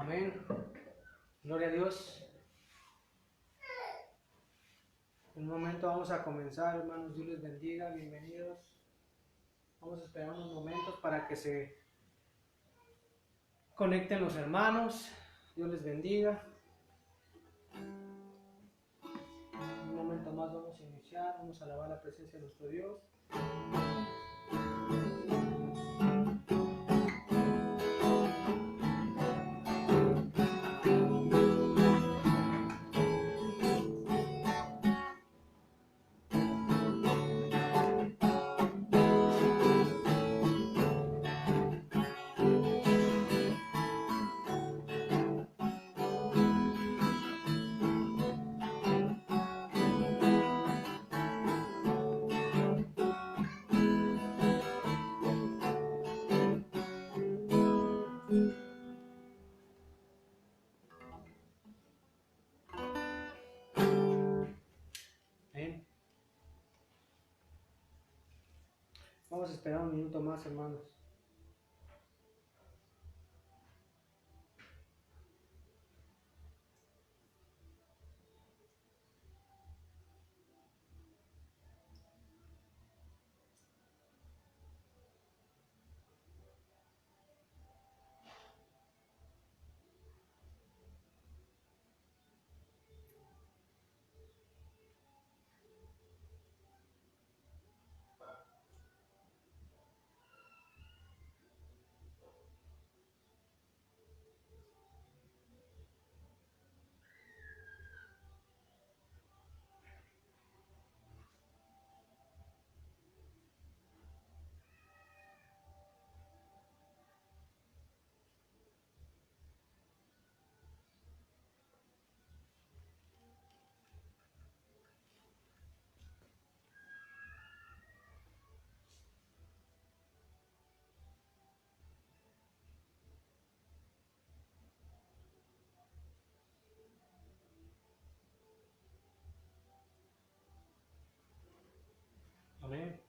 Amén. Gloria a Dios. En un momento vamos a comenzar, hermanos. Dios les bendiga. Bienvenidos. Vamos a esperar unos momentos para que se conecten los hermanos. Dios les bendiga. En un momento más vamos a iniciar. Vamos a alabar la presencia de nuestro Dios. Vamos a esperar un minuto más, hermanos. Amén.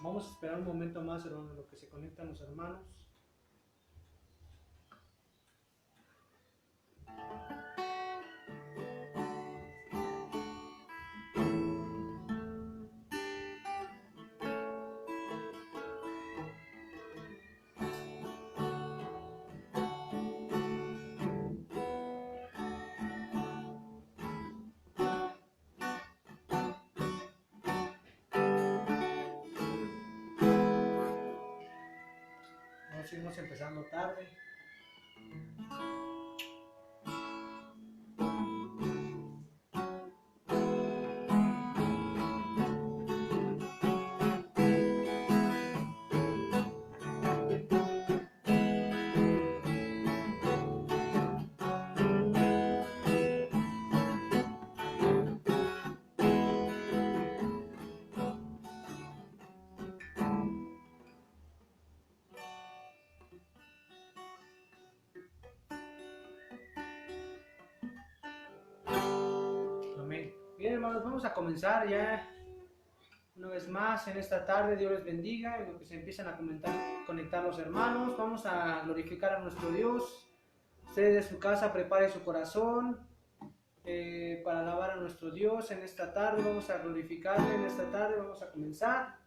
Vamos a esperar un momento más, hermanos, en lo que se conectan los hermanos. No seguimos empezando tarde. Amén. Bien, hermanos, vamos a comenzar ya una vez más en esta tarde. Dios les bendiga. En lo que se empiezan a conectar los hermanos, vamos a glorificar a nuestro Dios. Usted de su casa prepare su corazón para alabar a nuestro Dios en esta tarde. Vamos a glorificarle en esta tarde. Vamos a comenzar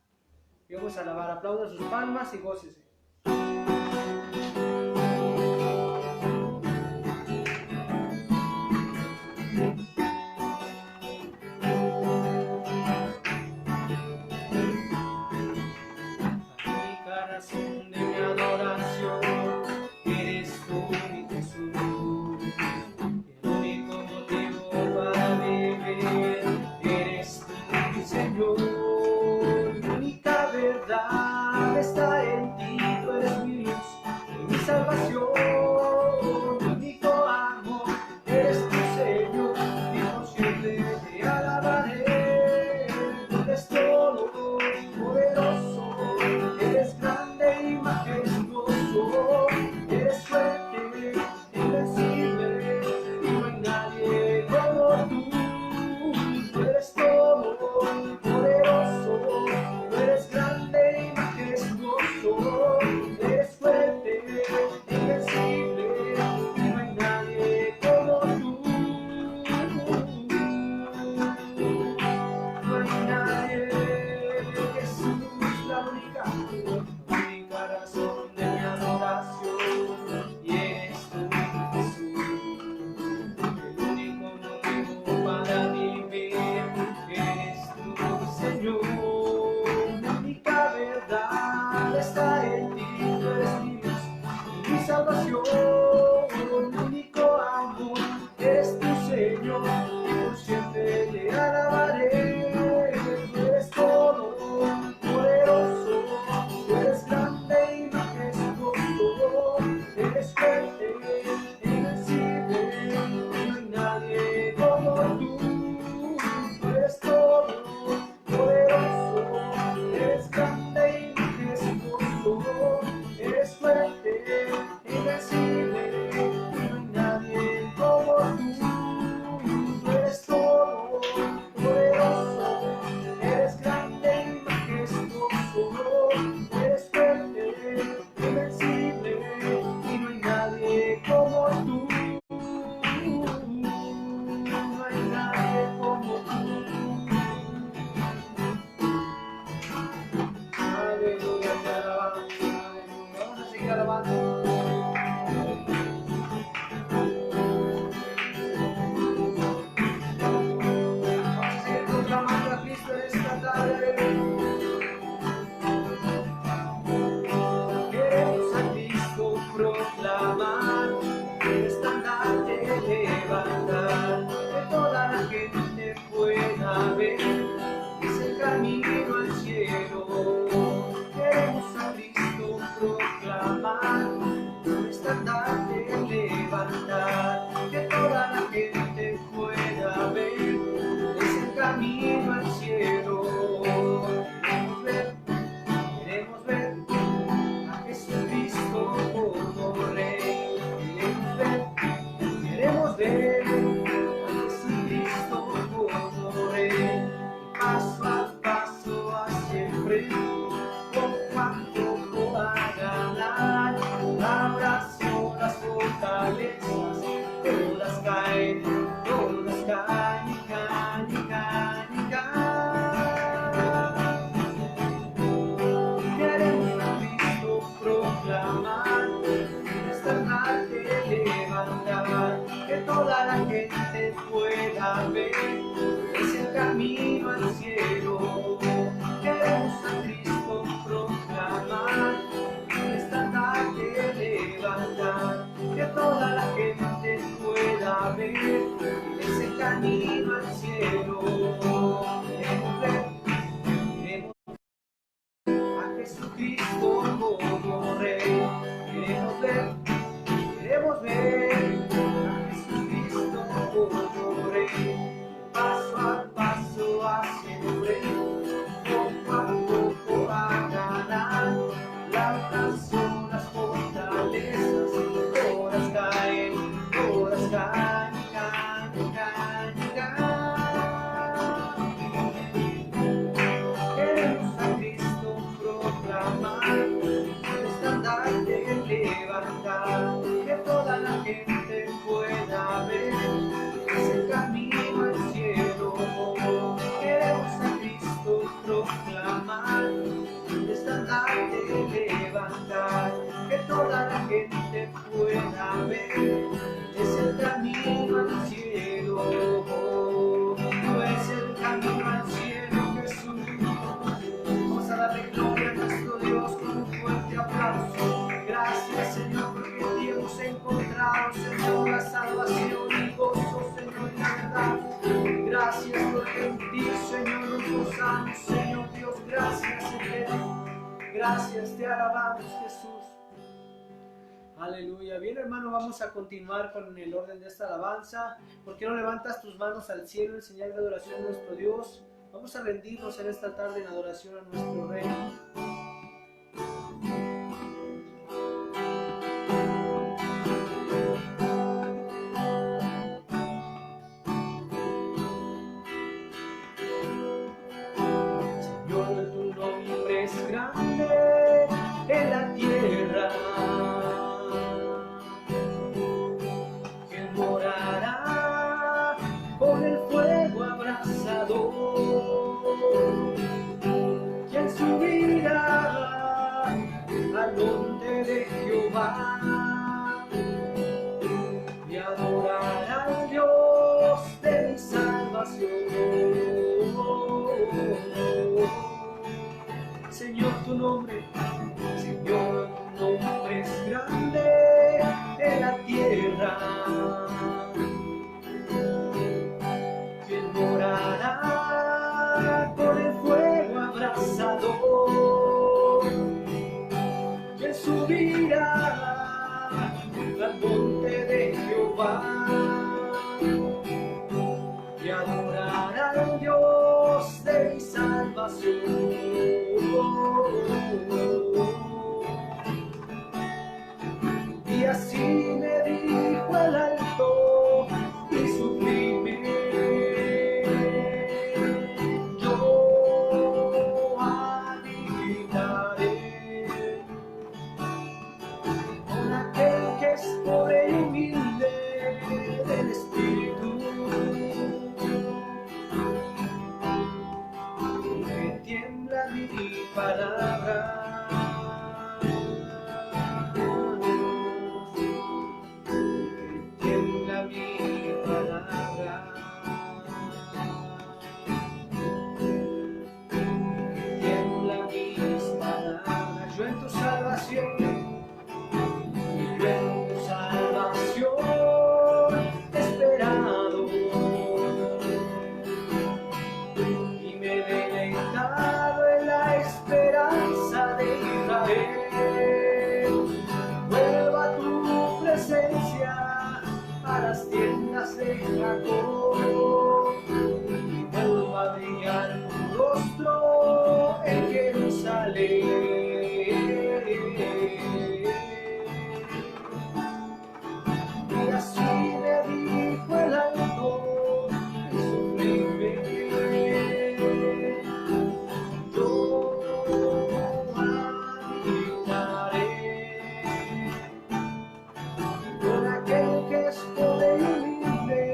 y vamos a alabar. Aplauda sus palmas y gócese. Eres tú, mi Jesús, el único motivo para vivir. seguir alabando. Vamos a seguir proclamando a Cristo en esta tarde. Queremos a Cristo proclamar, el estandarte levantar, que toda la gente pueda ver, es el camino al cielo. Queremos a Cristo proclamar, el estandarte levantar, que toda la gente pueda ver, es el camino al cielo. Queremos ver a Jesucristo como Rey. Queremos ver a Jesucristo como Rey. Paso a paso hacia el frente, poco a poco a ganar. Abrazo las fortalezas, todas caen y caen y caen y caen. Queremos a Cristo proclamar, un estandarte levantar, que toda la gente pueda ver, es el camino al cielo. Queremos a Cristo proclamar, un estandarte levantar, que toda la gente pueda ver, es el camino al cielo. Queremos ver, queremos a Jesucristo como Rey. Queremos ver a Jesucristo como Rey. Paso a paso hacia el frente, poco a poco a ganar. Largas son las fortalezas, todas caen y caen y caen y caen. Queremos a Cristo proclamar, el estandarte levantar, que toda la gente pueda ver, es el camino al cielo. Queremos a Cristo proclamar, el estandarte levantar, que toda la gente pueda ver, es el camino al cielo. No es el camino al cielo, Jesús. Vamos a darle gloria a nuestro Dios con un fuerte aplauso. Gracias, Señor, porque en ti hemos encontrado, Señor, la salvación y gozo, Señor, y la verdad. Gracias porque en ti, Señor, nos gozamos, Señor Dios. Gracias, Eterno. Gracias, te alabamos, Jesús. Aleluya. Bien, hermano, vamos a continuar con el orden de esta alabanza. ¿Por qué no levantas tus manos al cielo en señal de adoración a nuestro Dios? Vamos a rendirnos en esta tarde en adoración a nuestro Rey. Señor, tu nombre es grande en la tierra. Él morará con el fuego abrasador. ¿Quién subirá al monte de Jehová y adorará al Dios de mi salvación? Señor, tu nombre es grande en la tierra. ¿Quién morará con el fuego abrasador? ¿Quién subirá al monte de Jehová y adorará al Dios de mi salvación? Y así me dijo el alto y sublime, yo habitaré con aquel que es pobre y humilde del espíritu, que tiene salvación, y ven tu salvación esperado, y me he deleitado en la esperanza de Israel. Vuelva a tu presencia a las tiendas de Jacob, y vuelva a brillar tu rostro en Jerusalén. Y así me dijo el alto y sublime: yo habitaré con aquel que es pobre y humilde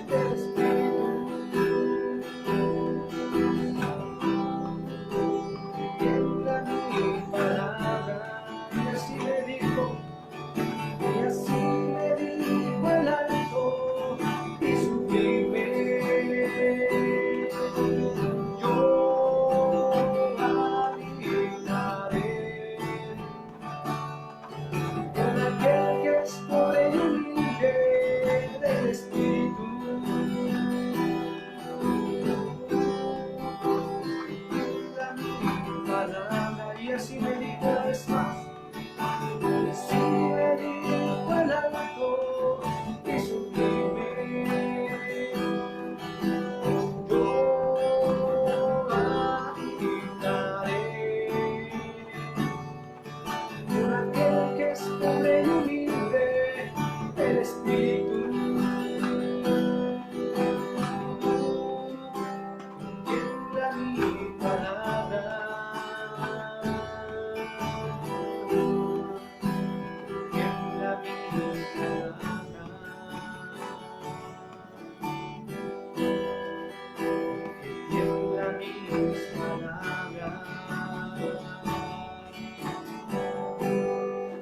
del espíritu, que tiembla mi palabra. Y así me dijo el alto y sublime: yo habitaré con aquel que es pobre y humilde del espíritu, tiembla mi palabra. Y así me dijo una vez más. Así me dijo el alto y sublime: yo habitaré con aquel que es pobre y humilde del espíritu, tiembla mi palabra.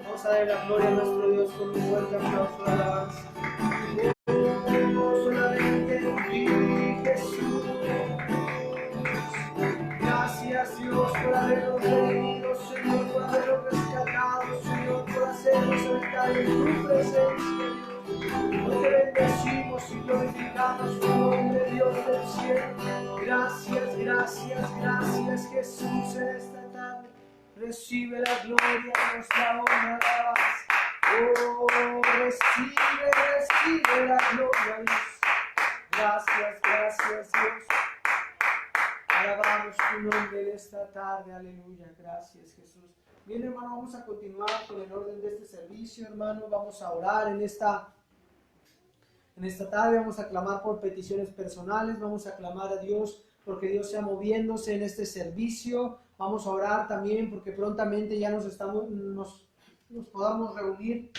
Vamos a darle la gloria a nuestro Dios con un fuerte aplauso de alabanza. Solamente en ti, Jesús. Gracias, Dios, por habernos redimido, Señor, por habernos rescatado, Señor, por hacernos estar en tu presencia, Dios. Hoy te bendecimos y glorificamos tu nombre, Dios del cielo. Gracias, gracias, gracias, Jesús, en esta tarde. Recibe la gloria, nuestra honra, la alabanza. Oh, recibe la gloria, Dios. Gracias, gracias, Dios. Alabamos tu nombre en esta tarde, aleluya. Gracias, Jesús. Bien, hermano, vamos a continuar con el orden de este servicio, hermano. Vamos a orar en esta tarde. Vamos a clamar por peticiones personales. Vamos a clamar a Dios porque Dios sea moviéndose en este servicio. Vamos a orar también porque prontamente ya nos podamos reunir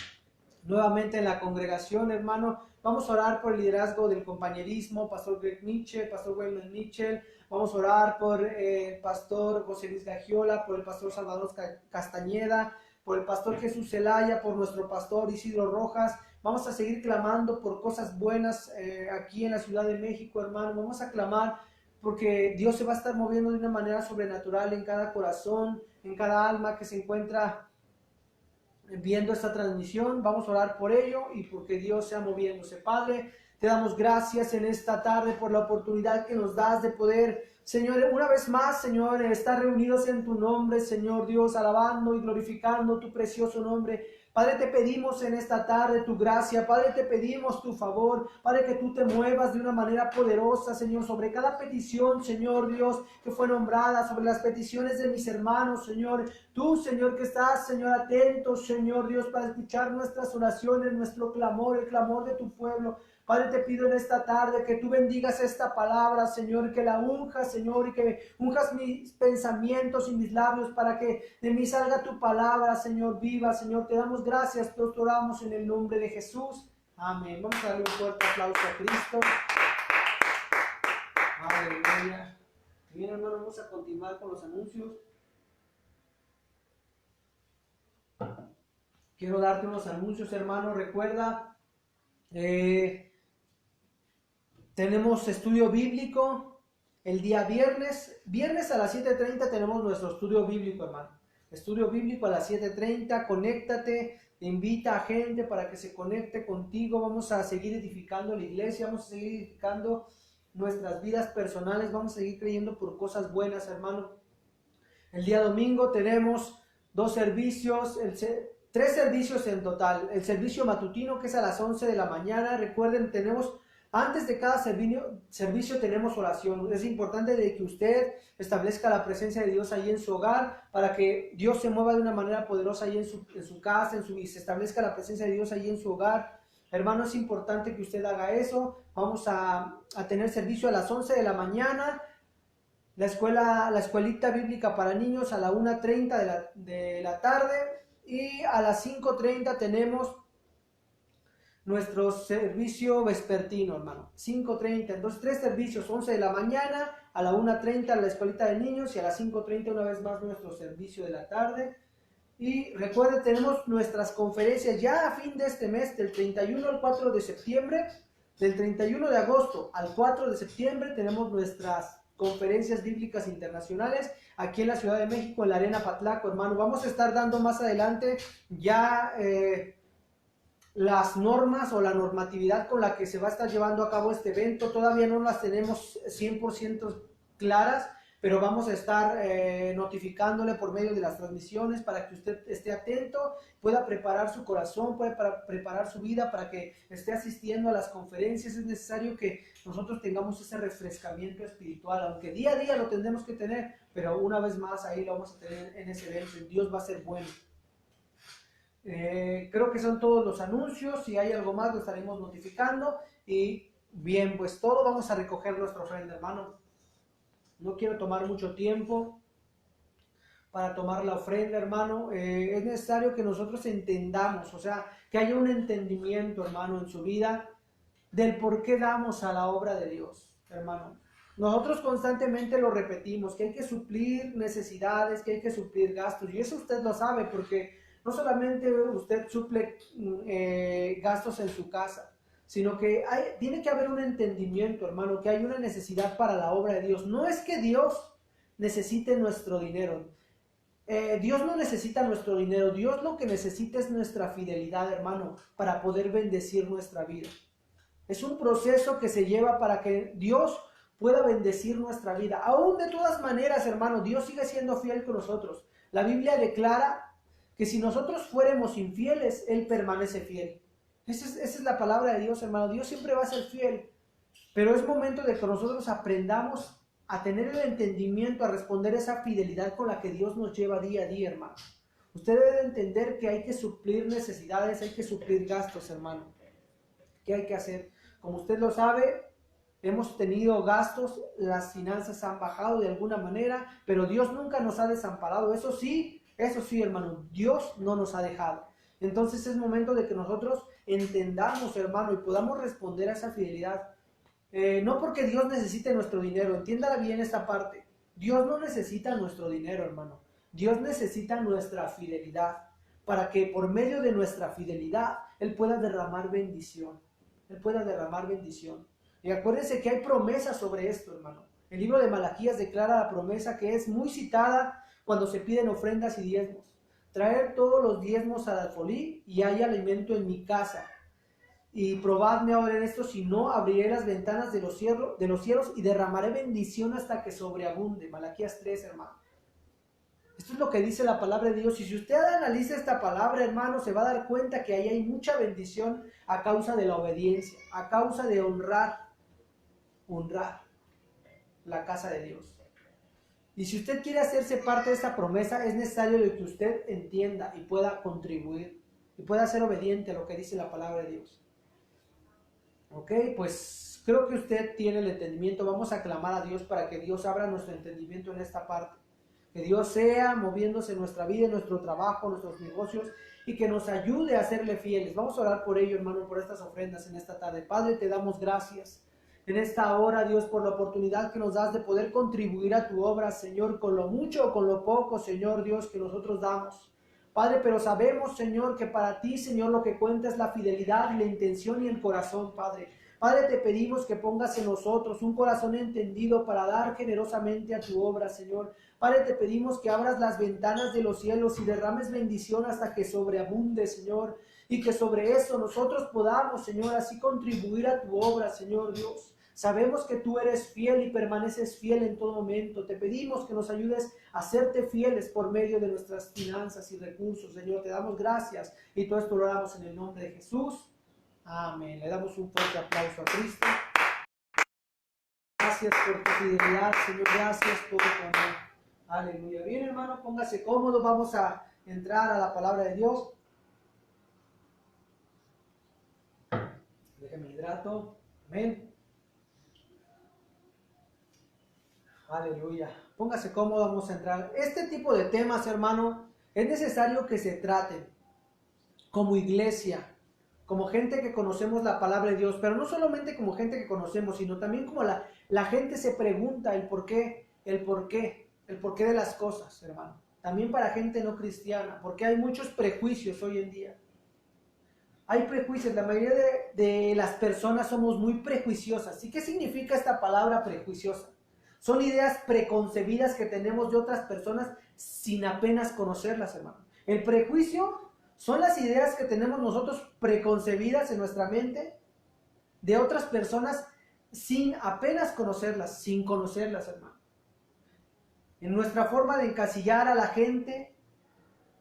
nuevamente en la congregación, hermano. Vamos a orar por el liderazgo del compañerismo, Pastor Greg Mitchell, Pastor Wayman Mitchell. Vamos a orar por el Pastor José Luis Gagiola, por el Pastor Salvador Castañeda, por el Pastor Jesús Zelaya, por nuestro Pastor Isidro Rojas. Vamos a seguir clamando por cosas buenas aquí en la Ciudad de México, hermano. Vamos a clamar porque Dios se va a estar moviendo de una manera sobrenatural en cada corazón, en cada alma que se encuentra viendo esta transmisión. Vamos a orar por ello y porque Dios sea moviéndose. Padre, te damos gracias en esta tarde por la oportunidad que nos das de poder, Señor, una vez más, Señor, estar reunidos en tu nombre, Señor Dios, alabando y glorificando tu precioso nombre. Padre, te pedimos en esta tarde tu gracia. Padre, te pedimos tu favor. Padre, que tú te muevas de una manera poderosa, Señor, sobre cada petición, Señor Dios, que fue nombrada, sobre las peticiones de mis hermanos, Señor. Tú, Señor, que estás, Señor, atento, Señor Dios, para escuchar nuestras oraciones, nuestro clamor, el clamor de tu pueblo. Padre, te pido en esta tarde que tú bendigas esta palabra, Señor, que la unjas, Señor, y que unjas mis pensamientos y mis labios para que de mí salga tu palabra, Señor, viva. Señor, te damos gracias, te oramos en el nombre de Jesús. Amén. Vamos a darle un fuerte aplauso a Cristo. Aleluya. Bien, hermano, vamos a continuar con los anuncios. Quiero darte unos anuncios, hermano. Recuerda, tenemos estudio bíblico el día viernes a las 7:30 tenemos nuestro estudio bíblico, hermano. Estudio bíblico a las 7:30, conéctate, invita a gente para que se conecte contigo. Vamos a seguir edificando la iglesia, vamos a seguir edificando nuestras vidas personales, vamos a seguir creyendo por cosas buenas, hermano. El día domingo tenemos 3 servicios en total. El servicio matutino, que es a las 11 de la mañana. Recuerden, antes de cada servicio tenemos oración. Es importante de que usted establezca la presencia de Dios ahí en su hogar, para que Dios se mueva de una manera poderosa ahí en su casa, y se establezca la presencia de Dios ahí en su hogar. Hermano, es importante que usted haga eso. Vamos a tener servicio a las 11 de la mañana. La escuelita bíblica para niños a la 1:30 de la tarde. Y a las 5:30 tenemos nuestro servicio vespertino, hermano. 5:30. Entonces 3 servicios: 11 de la mañana, a la 1:30 la escuelita de niños, y a las 5:30 una vez más nuestro servicio de la tarde. Y recuerden, tenemos nuestras conferencias ya a fin de este mes, del 31 al 4 de septiembre. Del 31 de agosto al 4 de septiembre tenemos nuestras conferencias bíblicas internacionales aquí en la Ciudad de México, en la Arena Patlaco, hermano. Vamos a estar dando más adelante ya las normas o la normatividad con la que se va a estar llevando a cabo este evento. Todavía no las tenemos 100% claras, pero vamos a estar notificándole por medio de las transmisiones para que usted esté atento, pueda preparar su corazón, pueda preparar su vida para que esté asistiendo a las conferencias. Es necesario que nosotros tengamos ese refrescamiento espiritual, aunque día a día lo tendremos que tener, pero una vez más ahí lo vamos a tener en ese evento. Dios va a ser bueno. Creo que son todos los anuncios. Si hay algo más lo estaremos notificando. Y bien, pues todo, vamos a recoger nuestra ofrenda, hermano. No quiero tomar mucho tiempo para tomar la ofrenda, hermano. Es necesario que nosotros entendamos, o sea, que haya un entendimiento, hermano, en su vida del por qué damos a la obra de Dios, hermano. Nosotros constantemente lo repetimos, que hay que suplir necesidades, que hay que suplir gastos, y eso usted lo sabe, porque no solamente usted suple gastos en su casa, sino que tiene que haber un entendimiento, hermano, que hay una necesidad para la obra de Dios. No es que Dios necesite nuestro dinero. Dios no necesita nuestro dinero. Dios lo que necesita es nuestra fidelidad, hermano, para poder bendecir nuestra vida. Es un proceso que se lleva para que Dios pueda bendecir nuestra vida. Aún de todas maneras, hermano, Dios sigue siendo fiel con nosotros. La Biblia declara que si nosotros fuéramos infieles, Él permanece fiel. Esa es la palabra de Dios, hermano. Dios siempre va a ser fiel. Pero es momento de que nosotros aprendamos a tener el entendimiento, a responder esa fidelidad con la que Dios nos lleva día a día, hermano. Usted debe entender que hay que suplir necesidades, hay que suplir gastos, hermano. ¿Qué hay que hacer? Como usted lo sabe, hemos tenido gastos, las finanzas han bajado de alguna manera, pero Dios nunca nos ha desamparado. Eso sí, hermano, Dios no nos ha dejado. Entonces es momento de que nosotros entendamos, hermano, y podamos responder a esa fidelidad. No porque Dios necesite nuestro dinero, entiéndala bien esta parte. Dios no necesita nuestro dinero, hermano. Dios necesita nuestra fidelidad, para que por medio de nuestra fidelidad Él pueda derramar bendición. Él pueda derramar bendición. Y acuérdense que hay promesas sobre esto, hermano. El libro de Malaquías declara la promesa que es muy citada cuando se piden ofrendas y diezmos. Traer todos los diezmos al alfolí y hay alimento en mi casa. Y probadme ahora en esto, si no, abriré las ventanas de los cielos y derramaré bendición hasta que sobreabunde. Malaquías 3, hermano. Esto es lo que dice la palabra de Dios. Y si usted analiza esta palabra, hermano, se va a dar cuenta que ahí hay mucha bendición a causa de la obediencia, a causa de honrar la casa de Dios. Y si usted quiere hacerse parte de esta promesa, es necesario que usted entienda y pueda contribuir y pueda ser obediente a lo que dice la palabra de Dios. Ok, pues creo que usted tiene el entendimiento. Vamos a clamar a Dios para que Dios abra nuestro entendimiento en esta parte. Que Dios sea moviéndose en nuestra vida, en nuestro trabajo, en nuestros negocios, y que nos ayude a serle fieles. Vamos a orar por ello, hermano, por estas ofrendas en esta tarde. Padre, te damos gracias en esta hora, Dios, por la oportunidad que nos das de poder contribuir a tu obra, Señor, con lo mucho o con lo poco, Señor Dios, que nosotros damos. Padre, pero sabemos, Señor, que para ti, Señor, lo que cuenta es la fidelidad, la intención y el corazón, Padre. Padre, te pedimos que pongas en nosotros un corazón entendido para dar generosamente a tu obra, Señor. Padre, te pedimos que abras las ventanas de los cielos y derrames bendición hasta que sobreabunde, Señor. Y que sobre eso nosotros podamos, Señor, así contribuir a tu obra, Señor Dios. Sabemos que tú eres fiel y permaneces fiel en todo momento. Te pedimos que nos ayudes a serte fieles por medio de nuestras finanzas y recursos, Señor. Te damos gracias y todo esto lo damos en el nombre de Jesús. Amén. Le damos un fuerte aplauso a Cristo. Gracias por tu fidelidad, Señor. Gracias por tu amor. Aleluya. Bien, hermano, póngase cómodo. Vamos a entrar a la palabra de Dios. Déjeme hidrato. Amén. Aleluya. Póngase cómodo, vamos a entrar. Este tipo de temas, hermano, es necesario que se traten como iglesia, como gente que conocemos la palabra de Dios, pero no solamente como gente que conocemos, sino también como la gente se pregunta el por qué de las cosas, hermano. También para gente no cristiana, porque hay muchos prejuicios hoy en día. Hay prejuicios, la mayoría de las personas somos muy prejuiciosas. ¿Y qué significa esta palabra prejuiciosa? Son ideas preconcebidas que tenemos de otras personas sin apenas conocerlas, hermano. El prejuicio son las ideas que tenemos nosotros preconcebidas en nuestra mente de otras personas sin apenas conocerlas, sin conocerlas, hermano. En nuestra forma de encasillar a la gente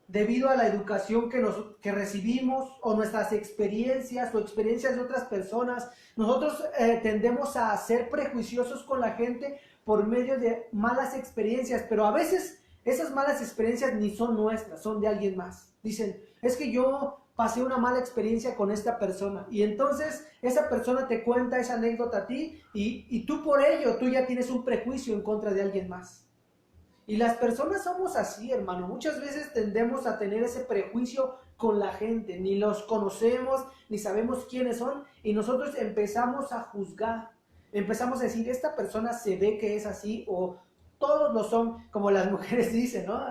debido a la educación que recibimos o nuestras experiencias o experiencias de otras personas, nosotros tendemos a ser prejuiciosos con la gente por medio de malas experiencias, pero a veces esas malas experiencias ni son nuestras, son de alguien más. Dicen, es que yo pasé una mala experiencia con esta persona y entonces esa persona te cuenta esa anécdota a ti y tú por ello, tú ya tienes un prejuicio en contra de alguien más. Y las personas somos así, hermano. Muchas veces tendemos a tener ese prejuicio con la gente. Ni los conocemos, ni sabemos quiénes son. Y nosotros empezamos a juzgar. Empezamos a decir, esta persona se ve que es así o todos lo son, como las mujeres dicen, ¿no?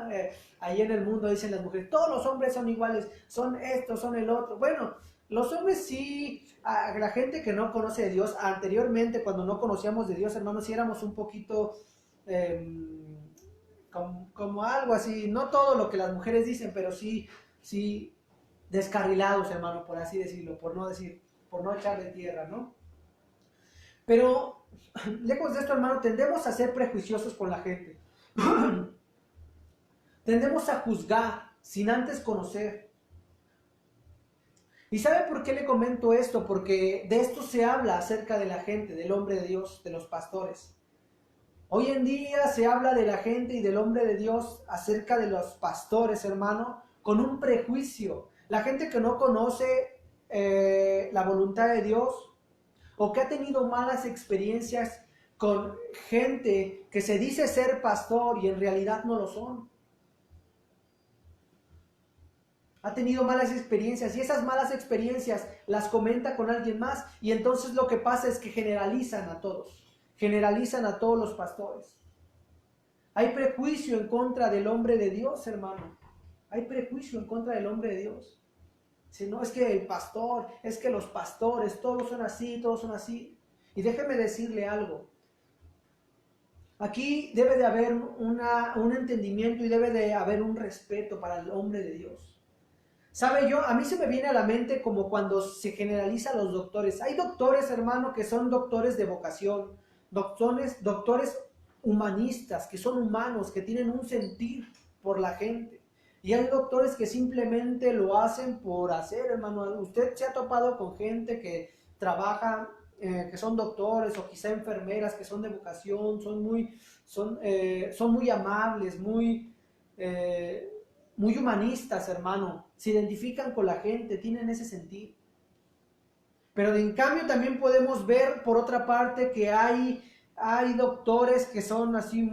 Ahí en el mundo dicen las mujeres, todos los hombres son iguales, son esto, son el otro. Bueno, los hombres sí, a la gente que no conoce de Dios, anteriormente cuando no conocíamos de Dios, hermanos, sí éramos un poquito... como algo así, no todo lo que las mujeres dicen, pero sí descarrilados, hermano, por así decirlo, por no echarle tierra, ¿no? Pero, lejos de esto, hermano, tendemos a ser prejuiciosos con la gente. Tendemos a juzgar sin antes conocer. ¿Y sabe por qué le comento esto? Porque de esto se habla acerca de la gente, del hombre de Dios, de los pastores. Hoy en día se habla de la gente y del hombre de Dios acerca de los pastores, hermano, con un prejuicio. La gente que no conoce la voluntad de Dios o que ha tenido malas experiencias con gente que se dice ser pastor y en realidad no lo son. Ha tenido malas experiencias y esas malas experiencias las comenta con alguien más y entonces lo que pasa es que generalizan a todos. Generalizan a todos los pastores. Hay prejuicio en contra del hombre de Dios, hermano. Hay prejuicio en contra del hombre de Dios. Si no, es que el pastor, es que los pastores, todos son así, todos son así. Y déjeme decirle algo. Aquí debe de haber un entendimiento y debe de haber un respeto para el hombre de Dios. ¿Sabe yo? A mí se me viene a la mente como cuando se generaliza los doctores. Hay doctores, hermano, que son doctores de vocación. Doctores humanistas, que son humanos, que tienen un sentir por la gente. Y hay doctores que simplemente lo hacen por hacer, hermano. Usted se ha topado con gente que trabaja, que son doctores o quizá enfermeras, que son de vocación, son muy amables, muy humanistas, hermano. Se identifican con la gente, tienen ese sentir. Pero en cambio también podemos ver por otra parte que hay doctores que son así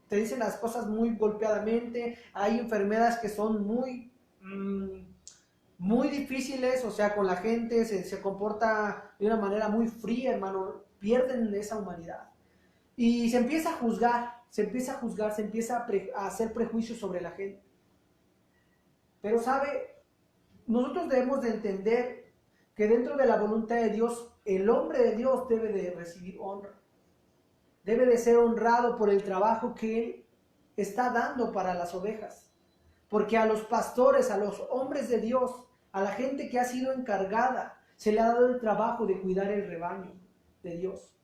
te dicen las cosas muy golpeadamente, hay enfermeras que son muy difíciles, o sea, con la gente se comporta de una manera muy fría, hermano, pierden esa humanidad. Y se empieza a juzgar, se empieza a hacer prejuicios sobre la gente. Pero sabe, nosotros debemos de entender que dentro de la voluntad de Dios, el hombre de Dios debe de recibir honra. Debe de ser honrado por el trabajo que él está dando para las ovejas. Porque a los pastores, a los hombres de Dios, a la gente que ha sido encargada, se le ha dado el trabajo de cuidar el rebaño de Dios.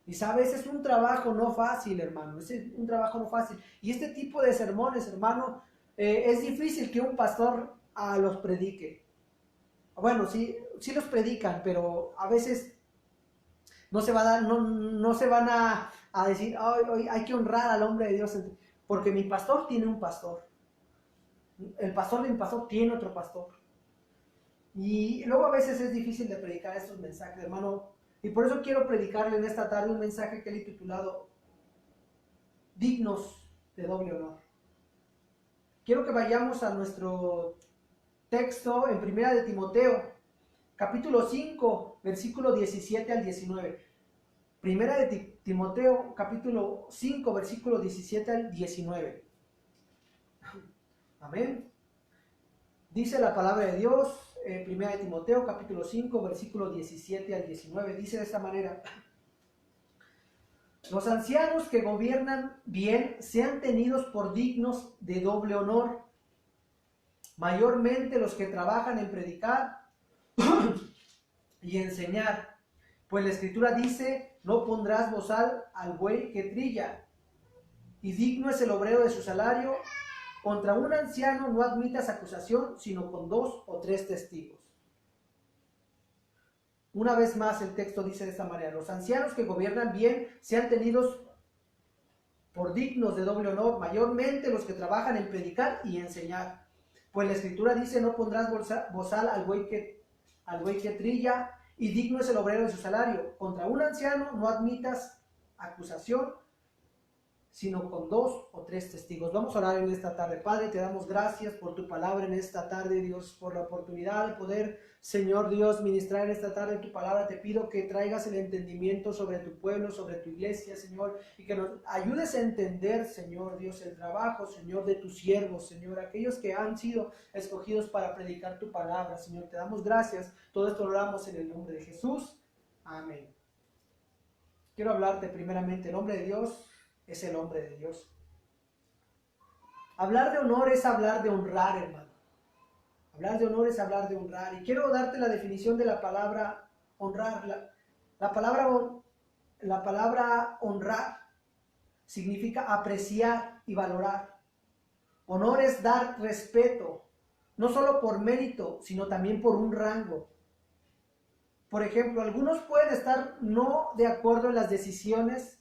Y sabes, es un trabajo no fácil, hermano, es un trabajo no fácil. Y este tipo de sermones, hermano, es difícil que un pastor los predique. Bueno, sí los predican, pero a veces no se van a decir, "Ay, hay que honrar al hombre de Dios, porque mi pastor tiene un pastor. El pastor de mi pastor tiene otro pastor". Y luego a veces es difícil de predicar estos mensajes, hermano. Y por eso quiero predicarle en esta tarde un mensaje que le he titulado Dignos de doble honor. Quiero que vayamos a nuestro texto en Primera de Timoteo, capítulo 5, versículo 17 al 19. Primera de Timoteo, capítulo 5, versículo 17 al 19. Amén. Dice la palabra de Dios, Primera de Timoteo, capítulo 5, versículo 17 al 19. Dice de esta manera: los ancianos que gobiernan bien sean tenidos por dignos de doble honor, mayormente los que trabajan en predicar y enseñar. Pues la Escritura dice: no pondrás bozal al buey que trilla, y digno es el obrero de su salario. Contra un anciano no admitas acusación, sino con 2 o 3 testigos. Una vez más el texto dice de esta manera: los ancianos que gobiernan bien sean tenidos por dignos de doble honor, mayormente los que trabajan en predicar y enseñar. Pues la Escritura dice: no pondrás bozal al buey que trilla, y digno es el obrero de su salario. Contra un anciano no admitas acusación, sino con 2 o 3 testigos. Vamos a orar en esta tarde. Padre, te damos gracias por tu palabra en esta tarde, Dios, por la oportunidad de poder, Señor Dios, ministrar en esta tarde tu palabra. Te pido que traigas el entendimiento sobre tu pueblo, sobre tu iglesia, Señor, y que nos ayudes a entender, Señor Dios, el trabajo, Señor, de tus siervos, Señor, aquellos que han sido escogidos para predicar tu palabra, Señor. Te damos gracias. Todo esto lo oramos en el nombre de Jesús. Amén. Quiero hablarte primeramente. El hombre de Dios es el hombre de Dios. Hablar de honor es hablar de honrar, hermano. Hablar de honor es hablar de honrar. Y quiero darte la definición de la palabra honrar. La palabra honrar significa apreciar y valorar. Honor es dar respeto, no solo por mérito, sino también por un rango. Por ejemplo, algunos pueden estar no de acuerdo en las decisiones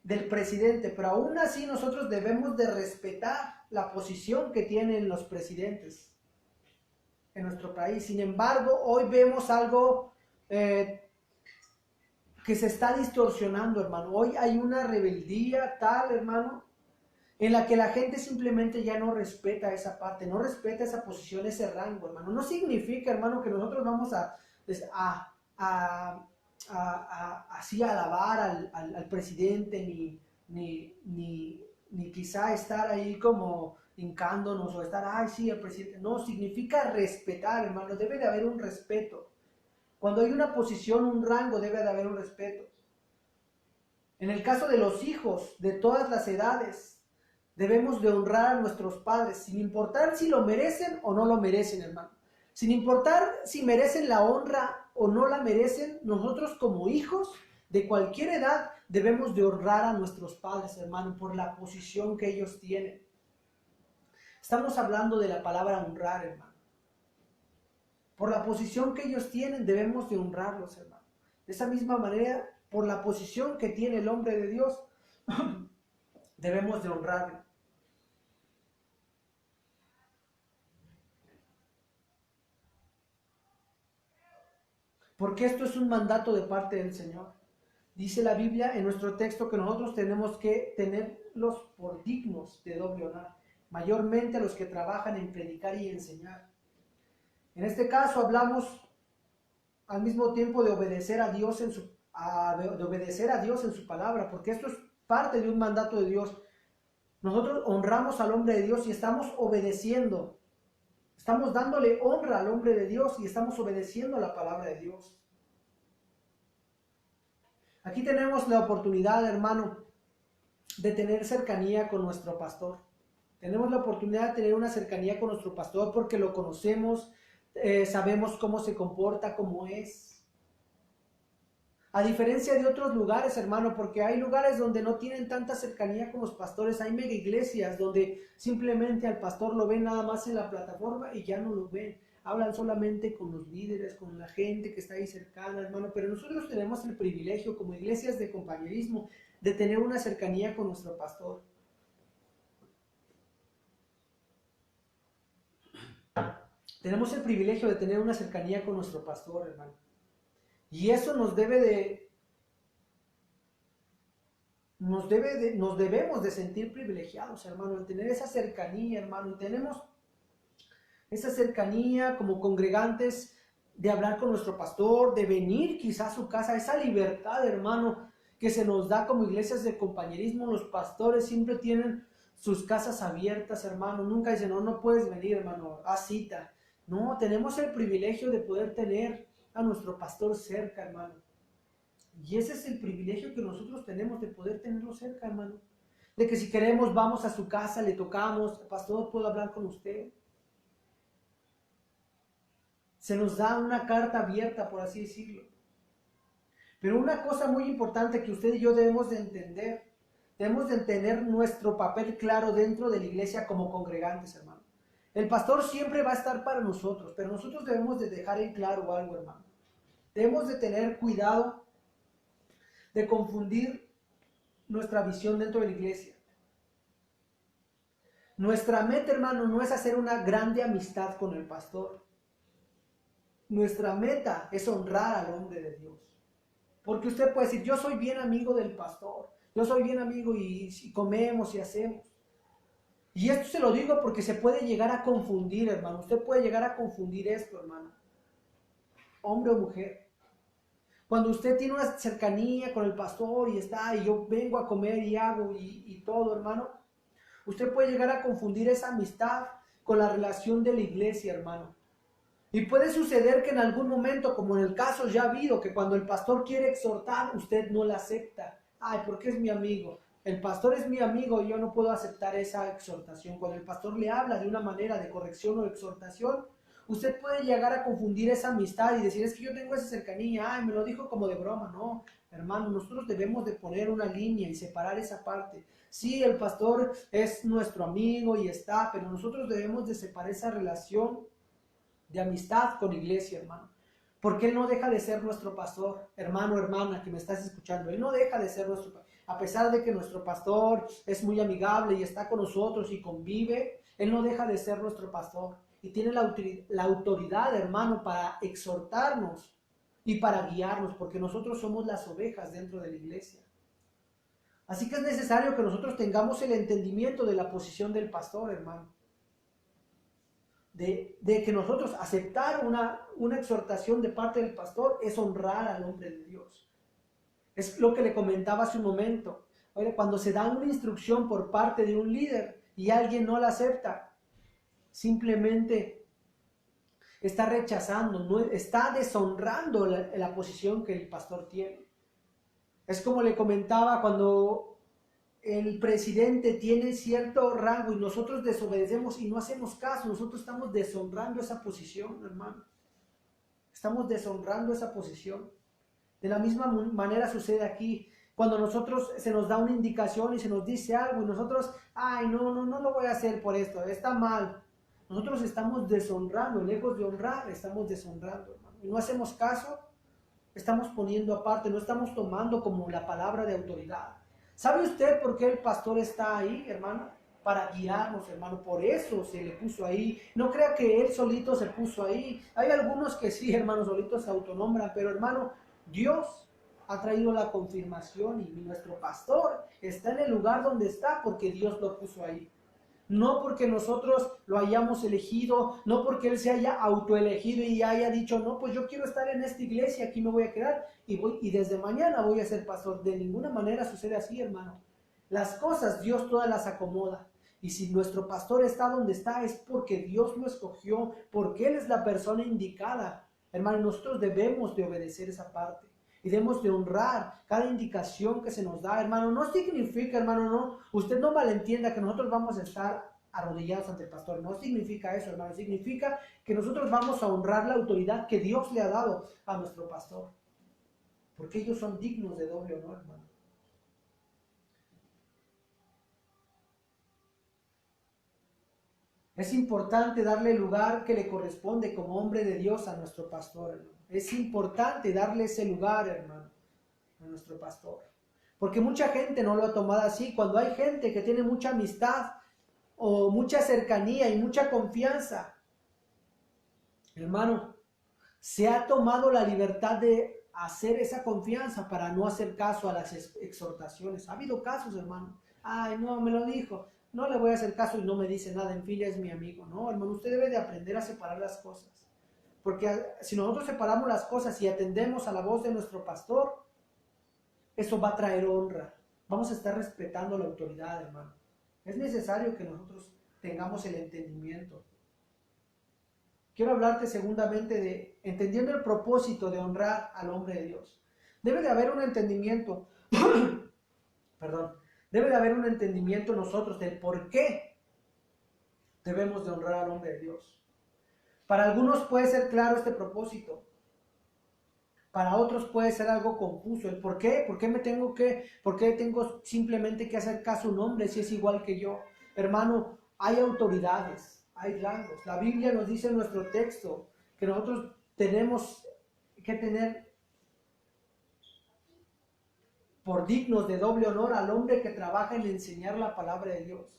del presidente, pero aún así nosotros debemos de respetar la posición que tienen los presidentes en nuestro país. Sin embargo, hoy vemos algo que se está distorsionando, hermano. Hoy hay una rebeldía tal, hermano, en la que la gente simplemente ya no respeta esa parte, no respeta esa posición, ese rango, hermano. No significa, hermano, que nosotros vamos así alabar al presidente, ni quizá estar ahí como hincándonos o estar, ay, sí, el presidente. No, significa respetar, hermano. Debe de haber un respeto. Cuando hay una posición, un rango, debe de haber un respeto. En el caso de los hijos de todas las edades, debemos de honrar a nuestros padres, sin importar si lo merecen o no lo merecen, hermano. Sin importar si merecen la honra o no la merecen, nosotros como hijos de cualquier edad debemos de honrar a nuestros padres, hermano, por la posición que ellos tienen. Estamos hablando de la palabra honrar, hermano. Por la posición que ellos tienen debemos de honrarlos, hermano. De esa misma manera, por la posición que tiene el hombre de Dios, debemos de honrarlo. Porque esto es un mandato de parte del Señor. Dice la Biblia en nuestro texto que nosotros tenemos que tenerlos por dignos de doble honor, mayormente los que trabajan en predicar y enseñar. En este caso hablamos al mismo tiempo de obedecer a Dios en su palabra, porque esto es parte de un mandato de Dios. Nosotros honramos al hombre de Dios y estamos obedeciendo Estamos dándole honra al hombre de Dios y estamos obedeciendo a la palabra de Dios. Aquí tenemos la oportunidad, hermano, de tener cercanía con nuestro pastor. Tenemos la oportunidad de tener una cercanía con nuestro pastor porque lo conocemos, sabemos cómo se comporta, cómo es. A diferencia de otros lugares, hermano, porque hay lugares donde no tienen tanta cercanía con los pastores, hay mega iglesias donde simplemente al pastor lo ven nada más en la plataforma y ya no lo ven. Hablan solamente con los líderes, con la gente que está ahí cercana, hermano, pero nosotros tenemos el privilegio como iglesias de compañerismo de tener una cercanía con nuestro pastor. Tenemos el privilegio de tener una cercanía con nuestro pastor, hermano. Y eso nos debemos de sentir privilegiados, hermano, al tener esa cercanía, hermano. Y tenemos esa cercanía como congregantes de hablar con nuestro pastor, de venir quizás a su casa, esa libertad, hermano, que se nos da como iglesias de compañerismo. Los pastores siempre tienen sus casas abiertas, hermano. Nunca dicen, no puedes venir, hermano, haz cita. No, tenemos el privilegio de poder tener a nuestro pastor cerca, hermano. Y ese es el privilegio que nosotros tenemos de poder tenerlo cerca, hermano. De que si queremos vamos a su casa, le tocamos, pastor, ¿puedo hablar con usted? Se nos da una carta abierta, por así decirlo. Pero una cosa muy importante que usted y yo debemos de tener nuestro papel claro dentro de la iglesia como congregantes, hermano. El pastor siempre va a estar para nosotros, pero nosotros debemos de dejar en claro algo, hermano. Debemos de tener cuidado de confundir nuestra visión dentro de la iglesia. Nuestra meta, hermano, no es hacer una grande amistad con el pastor. Nuestra meta es honrar al hombre de Dios. Porque usted puede decir, yo soy bien amigo del pastor, yo soy bien amigo y comemos y hacemos. Y esto se lo digo porque se puede llegar a confundir, hermano. Usted puede llegar a confundir esto, hermano. Hombre o mujer. Cuando usted tiene una cercanía con el pastor y está, y yo vengo a comer y hago y todo, hermano, usted puede llegar a confundir esa amistad con la relación de la iglesia, hermano. Y puede suceder que en algún momento, como en el caso ya habido, que cuando el pastor quiere exhortar, usted no la acepta. Ay, porque es mi amigo. El pastor es mi amigo y yo no puedo aceptar esa exhortación. Cuando el pastor le habla de una manera de corrección o exhortación, usted puede llegar a confundir esa amistad y decir, es que yo tengo esa cercanía, ay, me lo dijo como de broma. No, hermano, nosotros debemos de poner una línea y separar esa parte. Sí, el pastor es nuestro amigo y está, pero nosotros debemos de separar esa relación de amistad con iglesia, hermano. Porque Él no deja de ser nuestro pastor, hermano, hermana, que me estás escuchando. Él no deja de ser nuestro pastor. A pesar de que nuestro pastor es muy amigable y está con nosotros y convive, Él no deja de ser nuestro pastor. Y tiene la autoridad, hermano, para exhortarnos y para guiarnos, porque nosotros somos las ovejas dentro de la iglesia. Así que es necesario que nosotros tengamos el entendimiento de la posición del pastor, hermano. De que nosotros aceptar una exhortación de parte del pastor es honrar al hombre de Dios. Es lo que le comentaba hace un momento. Oye, cuando se da una instrucción por parte de un líder y alguien no la acepta, simplemente está rechazando, no, está deshonrando la posición que el pastor tiene. Es como le comentaba cuando el presidente tiene cierto rango y nosotros desobedecemos y no hacemos caso, nosotros estamos deshonrando esa posición, hermano. Estamos deshonrando esa posición. De la misma manera sucede aquí. Cuando nosotros se nos da una indicación y se nos dice algo y nosotros, ay, no lo voy a hacer por esto, está mal. Nosotros estamos deshonrando, lejos de honrar, estamos deshonrando, hermano. Y no hacemos caso, estamos poniendo aparte, no estamos tomando como la palabra de autoridad. ¿Sabe usted por qué el pastor está ahí, hermano? Para guiarnos, hermano. Por eso se le puso ahí. No crea que él solito se puso ahí. Hay algunos que sí, hermano, solitos se autonombran. Pero, hermano, Dios ha traído la confirmación y nuestro pastor está en el lugar donde está porque Dios lo puso ahí. No porque nosotros lo hayamos elegido, no porque él se haya autoelegido y haya dicho, no, pues yo quiero estar en esta iglesia, aquí me voy a quedar y desde mañana voy a ser pastor. De ninguna manera sucede así, hermano. Las cosas Dios todas las acomoda. Y si nuestro pastor está donde está, es porque Dios lo escogió, porque Él es la persona indicada. Hermano, nosotros debemos de obedecer esa parte. Y debemos de honrar cada indicación que se nos da, hermano. No significa, hermano, no, usted no malentienda que nosotros vamos a estar arrodillados ante el pastor. No significa eso, hermano. Significa que nosotros vamos a honrar la autoridad que Dios le ha dado a nuestro pastor. Porque ellos son dignos de doble honor, hermano. Es importante darle el lugar que le corresponde como hombre de Dios a nuestro pastor, hermano. Es importante darle ese lugar, hermano, a nuestro pastor. Porque mucha gente no lo ha tomado así. Cuando hay gente que tiene mucha amistad o mucha cercanía y mucha confianza, hermano, se ha tomado la libertad de hacer esa confianza para no hacer caso a las exhortaciones. Ha habido casos, hermano. Ay, no, me lo dijo. No le voy a hacer caso y no me dice nada. En fin, ya es mi amigo. No, hermano, usted debe de aprender a separar las cosas. Porque si nosotros separamos las cosas y atendemos a la voz de nuestro pastor, eso va a traer honra. Vamos a estar respetando la autoridad, hermano. Es necesario que nosotros tengamos el entendimiento. Quiero hablarte segundamente de entendiendo el propósito de honrar al hombre de Dios. Debe de haber un entendimiento, perdón, debe de haber un entendimiento en nosotros del por qué debemos de honrar al hombre de Dios. Para algunos puede ser claro este propósito. Para otros puede ser algo confuso. ¿El por qué? ¿Por qué tengo simplemente que hacer caso a un hombre si es igual que yo? Hermano, hay autoridades, hay rangos. La Biblia nos dice en nuestro texto que nosotros tenemos que tener por dignos de doble honor al hombre que trabaja en enseñar la palabra de Dios.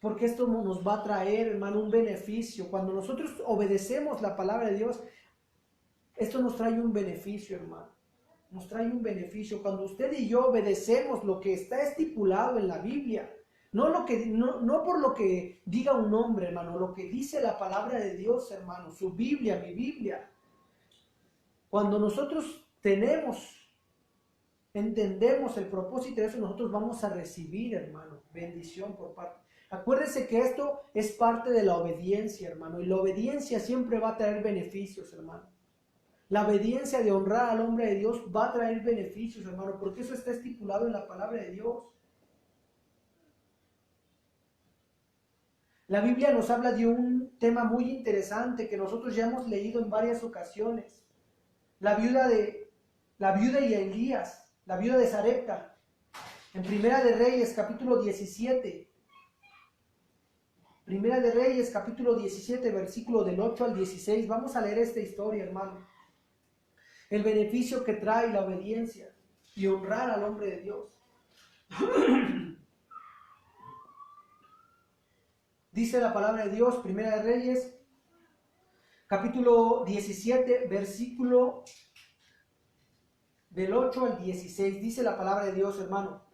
Porque esto nos va a traer, hermano, un beneficio. Cuando nosotros obedecemos la palabra de Dios, esto nos trae un beneficio, hermano. Nos trae un beneficio. Cuando usted y yo obedecemos lo que está estipulado en la Biblia, no por lo que diga un hombre, hermano, lo que dice la palabra de Dios, hermano, su Biblia, mi Biblia. Cuando nosotros entendemos el propósito de eso, nosotros vamos a recibir, hermano, bendición por parte. Acuérdense que esto es parte de la obediencia, hermano, y la obediencia siempre va a traer beneficios, hermano. La obediencia de honrar al hombre de Dios va a traer beneficios, hermano, porque eso está estipulado en la palabra de Dios. La Biblia nos habla de un tema muy interesante que nosotros ya hemos leído en varias ocasiones. La viuda y Elías, la viuda de Sarepta, en Primera de Reyes, capítulo 17. Primera de Reyes, capítulo 17, versículo del 8 al 16. Vamos a leer esta historia, hermano. El beneficio que trae la obediencia y honrar al hombre de Dios. Dice la palabra de Dios, Primera de Reyes, capítulo 17, versículo del 8 al 16. Dice la palabra de Dios, hermano.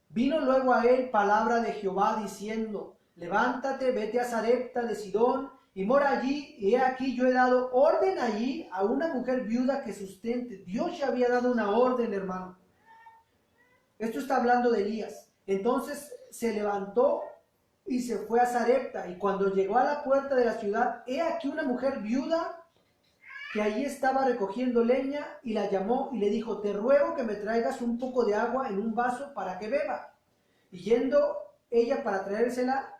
Vino luego a él palabra de Jehová diciendo: levántate, vete a Sarepta de Sidón y mora allí, y he aquí yo he dado orden allí a una mujer viuda que sustente. Dios ya había dado una orden, hermano. Esto está hablando de Elías. Entonces se levantó y se fue a Sarepta, y cuando llegó a la puerta de la ciudad, he aquí una mujer viuda que allí estaba recogiendo leña, y la llamó y le dijo: te ruego que me traigas un poco de agua en un vaso para que beba. Y yendo ella para traérsela,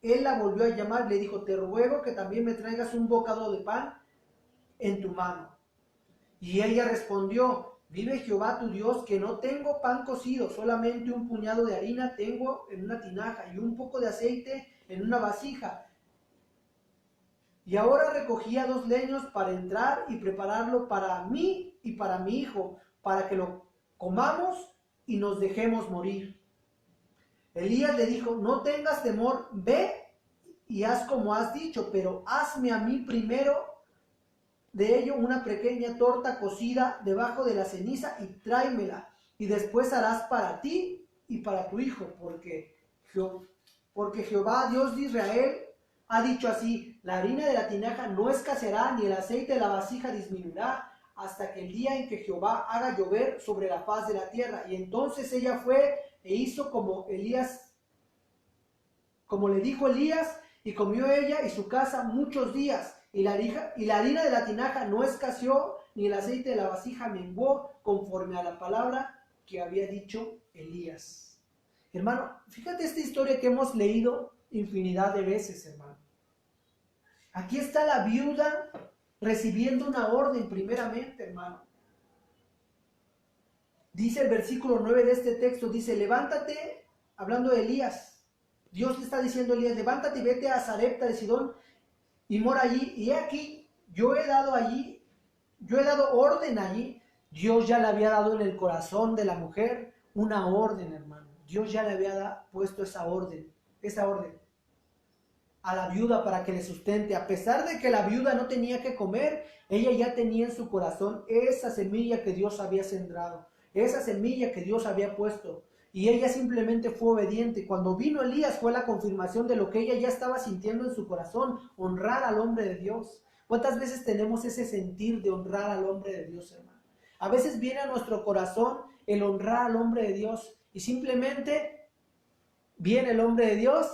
él la volvió a llamar y le dijo: te ruego que también me traigas un bocado de pan en tu mano. Y ella respondió: vive Jehová tu Dios, que no tengo pan cocido, solamente un puñado de harina tengo en una tinaja y un poco de aceite en una vasija. Y ahora recogía 2 leños para entrar y prepararlo para mí y para mi hijo, para que lo comamos y nos dejemos morir. Elías le dijo: no tengas temor, ve y haz como has dicho, pero hazme a mí primero de ello una pequeña torta cocida debajo de la ceniza y tráemela, y después harás para ti y para tu hijo, porque Jehová, Dios de Israel, ha dicho así: la harina de la tinaja no escaseará, ni el aceite de la vasija disminuirá, hasta que el día en que Jehová haga llover sobre la faz de la tierra. Y entonces ella fue e hizo como Elías, como le dijo Elías, y comió ella y su casa muchos días, y la harina de la tinaja no escaseó, ni el aceite de la vasija menguó, conforme a la palabra que había dicho Elías. Hermano, fíjate esta historia que hemos leído infinidad de veces, hermano. Aquí está la viuda recibiendo una orden primeramente, hermano. Dice el versículo 9 de este texto, dice, levántate, hablando de Elías. Dios le está diciendo a Elías, levántate y vete a Sarepta de Sidón y mora allí. Y aquí, yo he dado orden allí. Dios ya le había dado en el corazón de la mujer una orden, hermano. Dios ya le había puesto esa orden a la viuda para que le sustente. A pesar de que la viuda no tenía que comer, ella ya tenía en su corazón esa semilla que Dios había sembrado, esa semilla que Dios había puesto. Y ella simplemente fue obediente. Cuando vino Elías fue la confirmación de lo que ella ya estaba sintiendo en su corazón, honrar al hombre de Dios. ¿Cuántas veces tenemos ese sentir de honrar al hombre de Dios, hermano? A veces viene a nuestro corazón el honrar al hombre de Dios y simplemente viene el hombre de Dios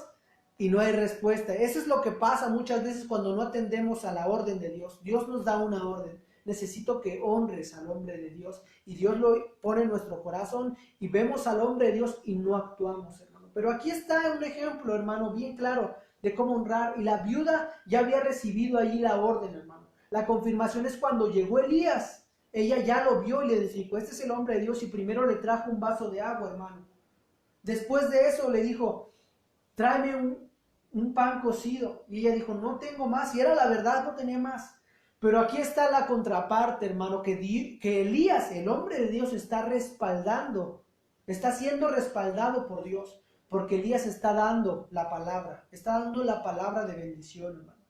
y no hay respuesta. Eso es lo que pasa muchas veces cuando no atendemos a la orden de Dios. Dios nos da una orden. Necesito que honres al hombre de Dios. Y Dios lo pone en nuestro corazón y vemos al hombre de Dios y no actuamos, hermano. Pero aquí está un ejemplo, hermano, bien claro de cómo honrar. Y la viuda ya había recibido allí la orden, hermano. La confirmación es cuando llegó Elías. Ella ya lo vio y le dijo, este es el hombre de Dios, y primero le trajo un vaso de agua, hermano. Después de eso le dijo, tráeme un pan cocido. Y ella dijo, no tengo más. Y era la verdad, no tenía más. Pero aquí está la contraparte, hermano, que Elías, el hombre de Dios, está respaldando, está siendo respaldado por Dios, porque Elías está dando la palabra de bendición, hermano.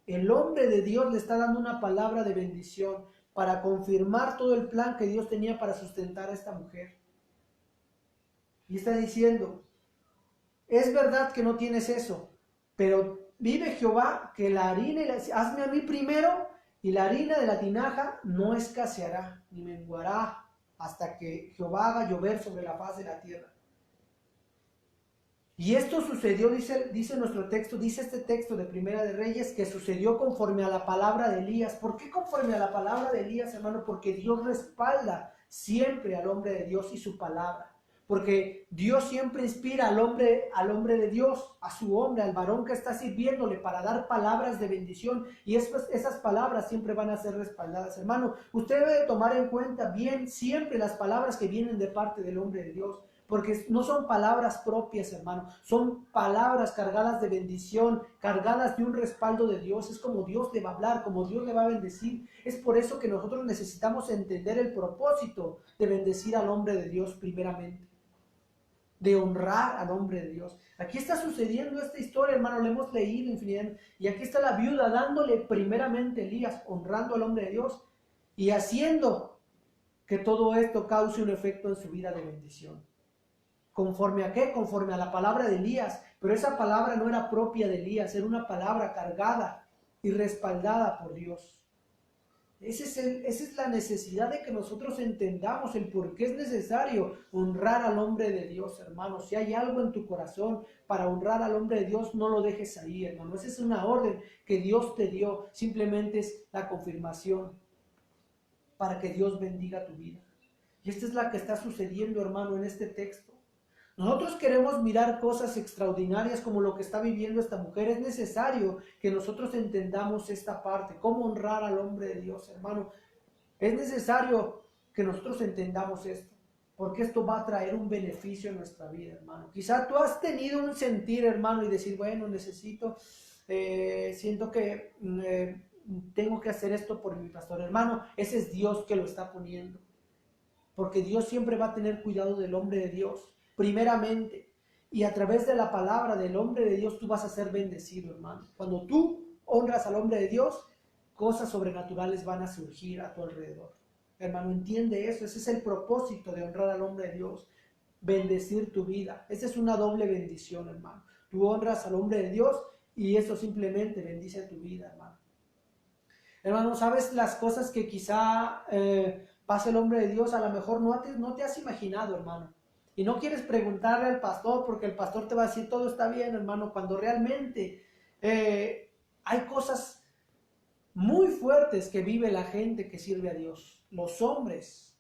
El hombre de Dios le está dando una palabra de bendición para confirmar todo el plan que Dios tenía para sustentar a esta mujer. Y está diciendo, es verdad que no tienes eso, pero vive Jehová que la harina, hazme a mí primero, y la harina de la tinaja no escaseará, ni menguará, hasta que Jehová haga llover sobre la faz de la tierra. Y esto sucedió, dice nuestro texto, dice este texto de Primera de Reyes, que sucedió conforme a la palabra de Elías. ¿Por qué conforme a la palabra de Elías, hermano? Porque Dios respalda siempre al hombre de Dios y su palabra. Porque Dios siempre inspira al hombre de Dios, a su hombre, al varón que está sirviéndole, para dar palabras de bendición. Y esas palabras siempre van a ser respaldadas. Hermano, usted debe tomar en cuenta bien siempre las palabras que vienen de parte del hombre de Dios. Porque no son palabras propias, hermano. Son palabras cargadas de bendición, cargadas de un respaldo de Dios. Es como Dios le va a hablar, como Dios le va a bendecir. Es por eso que nosotros necesitamos entender el propósito de bendecir al hombre de Dios primeramente, de honrar al hombre de Dios. Aquí está sucediendo esta historia, hermano, la hemos leído infinidad. Y aquí está la viuda dándole primeramente a Elías, honrando al hombre de Dios y haciendo que todo esto cause un efecto en su vida de bendición. ¿Conforme a qué? Conforme a la palabra de Elías. Pero esa palabra no era propia de Elías, era una palabra cargada y respaldada por Dios. Esa es la necesidad de que nosotros entendamos el por qué es necesario honrar al hombre de Dios, hermano. Si hay algo en tu corazón para honrar al hombre de Dios, no lo dejes ahí, hermano. Esa es una orden que Dios te dio. Simplemente es la confirmación para que Dios bendiga tu vida. Y esta es la que está sucediendo, hermano, en este texto. Nosotros queremos mirar cosas extraordinarias como lo que está viviendo esta mujer. Es necesario que nosotros entendamos esta parte, cómo honrar al hombre de Dios, hermano. Es necesario que nosotros entendamos esto, porque esto va a traer un beneficio en nuestra vida, hermano. Quizá tú has tenido un sentir, hermano, y decir, bueno, siento que tengo que hacer esto por mi pastor. Hermano, ese es Dios que lo está poniendo, porque Dios siempre va a tener cuidado del hombre de Dios. Primeramente, y a través de la palabra del hombre de Dios tú vas a ser bendecido, hermano. Cuando tú honras al hombre de Dios, cosas sobrenaturales van a surgir a tu alrededor. Hermano, entiende eso. Ese es el propósito de honrar al hombre de Dios, bendecir tu vida. Esa es una doble bendición, hermano. Tú honras al hombre de Dios y eso simplemente bendice tu vida, hermano. Hermano, ¿sabes las cosas que quizá pasa el hombre de Dios? A lo mejor no te has imaginado, hermano. Y no quieres preguntarle al pastor porque el pastor te va a decir todo está bien, hermano, cuando realmente hay cosas muy fuertes que vive la gente que sirve a Dios, los hombres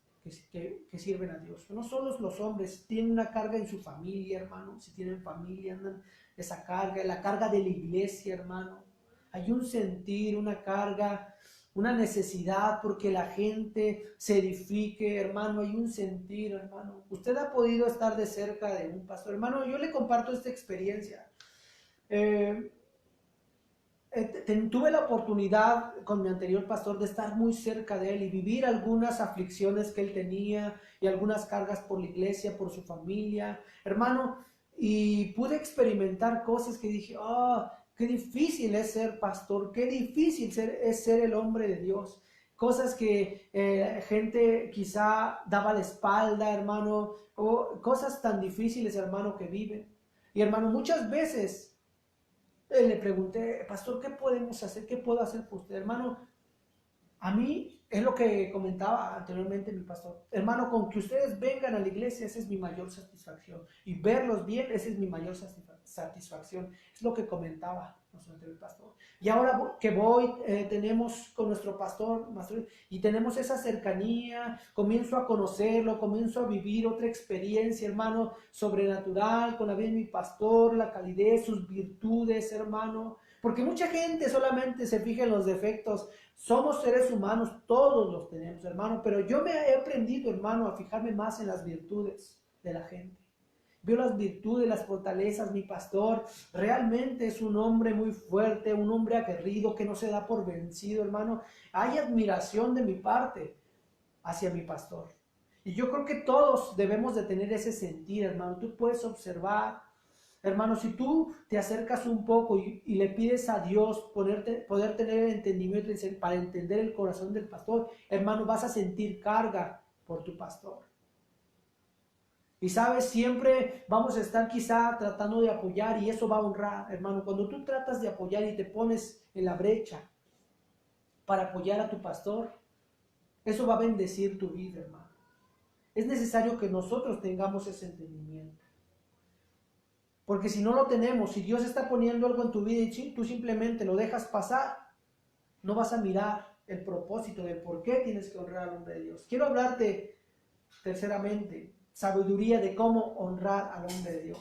que sirven a Dios. No solo los hombres, tienen una carga en su familia, hermano, si tienen familia, andan esa carga, la carga de la iglesia, hermano. Hay un sentir, una carga, una necesidad porque la gente se edifique, hermano, hay un sentir, hermano. Usted ha podido estar de cerca de un pastor, hermano, yo le comparto esta experiencia. Tuve la oportunidad con mi anterior pastor de estar muy cerca de él y vivir algunas aflicciones que él tenía y algunas cargas por la iglesia, por su familia, hermano, y pude experimentar cosas que dije, qué difícil es ser pastor, qué difícil es ser el hombre de Dios. Cosas que gente quizá daba la espalda, hermano, o cosas tan difíciles, hermano, que viven. Y hermano, muchas veces le pregunté, pastor, ¿qué podemos hacer? ¿Qué puedo hacer por usted? Hermano, a mí es lo que comentaba anteriormente mi pastor. Hermano, con que ustedes vengan a la iglesia, esa es mi mayor satisfacción. Y verlos bien, esa es mi mayor satisfacción. Es lo que comentaba nuestro anterior pastor. Y ahora que tenemos con nuestro pastor, y tenemos esa cercanía, comienzo a conocerlo, comienzo a vivir otra experiencia, hermano, sobrenatural, con la vida de mi pastor, la calidez, sus virtudes, hermano. Porque mucha gente solamente se fija en los defectos. Somos seres humanos, todos los tenemos, hermano, pero yo me he aprendido, hermano, a fijarme más en las virtudes de la gente. Veo las virtudes, las fortalezas. Mi pastor realmente es un hombre muy fuerte, un hombre aguerrido que no se da por vencido, hermano. Hay admiración de mi parte hacia mi pastor. Y yo creo que todos debemos de tener ese sentir, hermano. Tú puedes observar, hermano, si tú te acercas un poco y le pides a Dios poder tener el entendimiento para entender el corazón del pastor, hermano, vas a sentir carga por tu pastor. Y sabes, siempre vamos a estar quizá tratando de apoyar y eso va a honrar, hermano. Cuando tú tratas de apoyar y te pones en la brecha para apoyar a tu pastor, eso va a bendecir tu vida, hermano. Es necesario que nosotros tengamos ese entendimiento. Porque si no lo tenemos, si Dios está poniendo algo en tu vida y tú simplemente lo dejas pasar, no vas a mirar el propósito de por qué tienes que honrar al hombre de Dios. Quiero hablarte, terceramente, sabiduría de cómo honrar al hombre de Dios.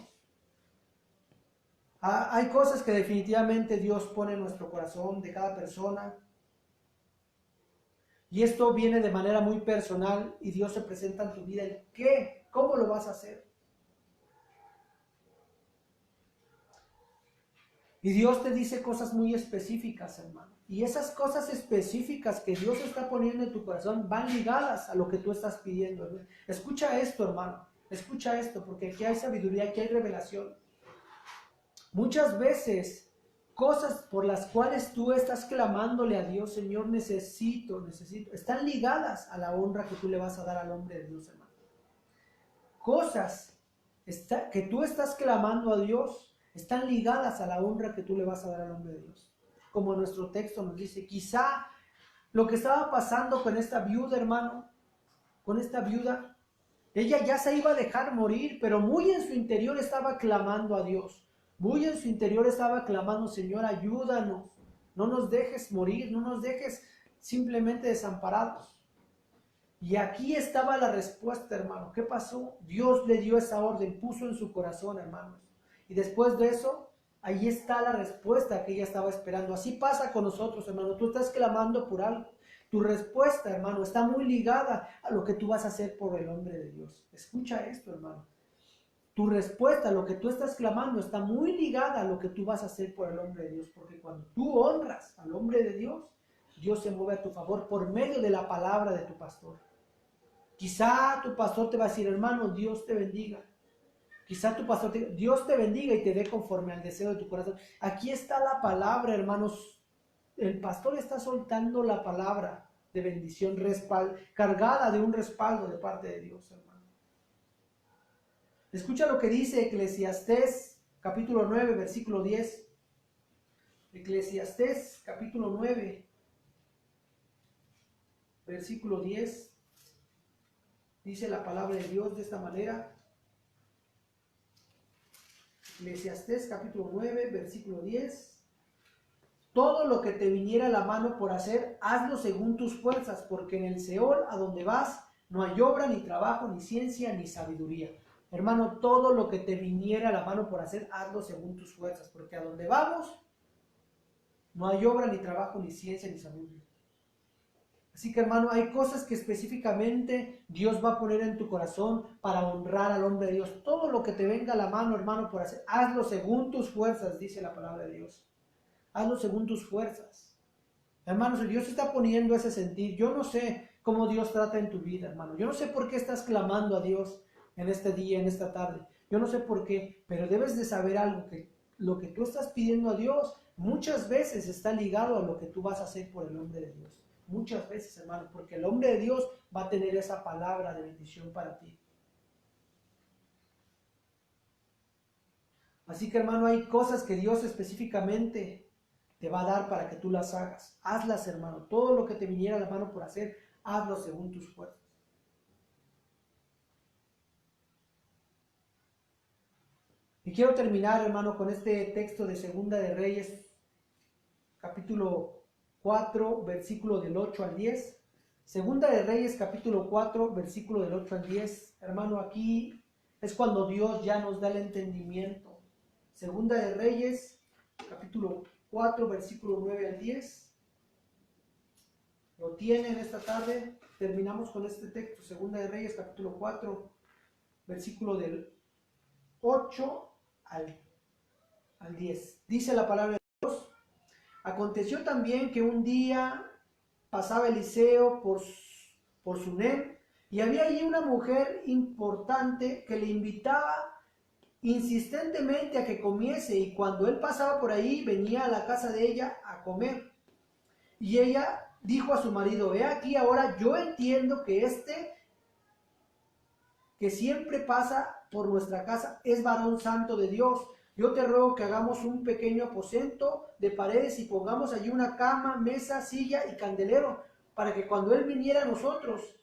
Hay cosas que definitivamente Dios pone en nuestro corazón de cada persona. Y esto viene de manera muy personal y Dios se presenta en tu vida. ¿Qué? ¿Cómo lo vas a hacer? Y Dios te dice cosas muy específicas, hermano. Y esas cosas específicas que Dios está poniendo en tu corazón van ligadas a lo que tú estás pidiendo, hermano. Escucha esto, hermano. Escucha esto, porque aquí hay sabiduría, aquí hay revelación. Muchas veces, cosas por las cuales tú estás clamándole a Dios, Señor, necesito, están ligadas a la honra que tú le vas a dar al hombre de Dios, hermano. Cosas que tú estás clamando a Dios están ligadas a la honra que tú le vas a dar al hombre de Dios. Como nuestro texto nos dice, quizá lo que estaba pasando con esta viuda, hermano, con esta viuda, ella ya se iba a dejar morir, pero muy en su interior estaba clamando a Dios. Muy en su interior estaba clamando, Señor, ayúdanos, no nos dejes morir, no nos dejes simplemente desamparados. Y aquí estaba la respuesta, hermano. ¿Qué pasó? Dios le dio esa orden, puso en su corazón, hermanos. Y después de eso, ahí está la respuesta que ella estaba esperando. Así pasa con nosotros, hermano. Tú estás clamando por algo. Tu respuesta, hermano, está muy ligada a lo que tú vas a hacer por el hombre de Dios. Escucha esto, hermano. Tu respuesta, lo que tú estás clamando, está muy ligada a lo que tú vas a hacer por el hombre de Dios. Porque cuando tú honras al hombre de Dios, Dios se mueve a tu favor por medio de la palabra de tu pastor. Quizá tu pastor te va a decir, hermano, Dios te bendiga. Quizá tu pastor Dios te bendiga y te dé conforme al deseo de tu corazón. Aquí está la palabra, hermanos. El pastor está soltando la palabra de bendición, cargada de un respaldo de parte de Dios, hermano. Escucha lo que dice Eclesiastés, capítulo 9, versículo 10. Eclesiastés, capítulo 9, versículo 10. Dice la palabra de Dios de esta manera. Eclesiastés capítulo 9, versículo 10. Todo lo que te viniera a la mano por hacer, hazlo según tus fuerzas, porque en el Seol, a donde vas, no hay obra, ni trabajo, ni ciencia, ni sabiduría. Hermano, todo lo que te viniera a la mano por hacer, hazlo según tus fuerzas, porque a donde vamos, no hay obra, ni trabajo, ni ciencia, ni sabiduría. Así que, hermano, hay cosas que específicamente Dios va a poner en tu corazón para honrar al hombre de Dios. Todo lo que te venga a la mano, hermano, por hacer, hazlo según tus fuerzas, dice la palabra de Dios. Hazlo según tus fuerzas. Hermano, si Dios está poniendo ese sentir, yo no sé cómo Dios trata en tu vida, hermano. Yo no sé por qué estás clamando a Dios en este día, en esta tarde. Yo no sé por qué, pero debes de saber algo, que lo que tú estás pidiendo a Dios muchas veces está ligado a lo que tú vas a hacer por el hombre de Dios. Muchas veces, hermano, porque el hombre de Dios va a tener esa palabra de bendición para ti. Así que, hermano, hay cosas que Dios específicamente te va a dar para que tú las hagas. Hazlas, hermano. Todo lo que te viniera a la mano por hacer, hazlo según tus fuerzas. Y quiero terminar, hermano, con este texto de Segunda de Reyes, capítulo 4, versículo del 8 al 10. Segunda de Reyes, capítulo 4, versículo del 8 al 10. Hermano, aquí es cuando Dios ya nos da el entendimiento. Segunda de Reyes, capítulo 4, versículo 9 al 10. Lo tienen esta tarde. Terminamos con este texto. Segunda de Reyes, capítulo 4, versículo del 8 al 10. Dice la palabra de Dios: aconteció también que un día pasaba Eliseo por Sunem, y había allí una mujer importante que le invitaba insistentemente a que comiese, y cuando él pasaba por ahí, venía a la casa de ella a comer. Y ella dijo a su marido: he aquí, ahora yo entiendo que que siempre pasa por nuestra casa es varón santo de Dios. Yo te ruego que hagamos un pequeño aposento de paredes y pongamos allí una cama, mesa, silla y candelero, para que cuando él viniera a nosotros,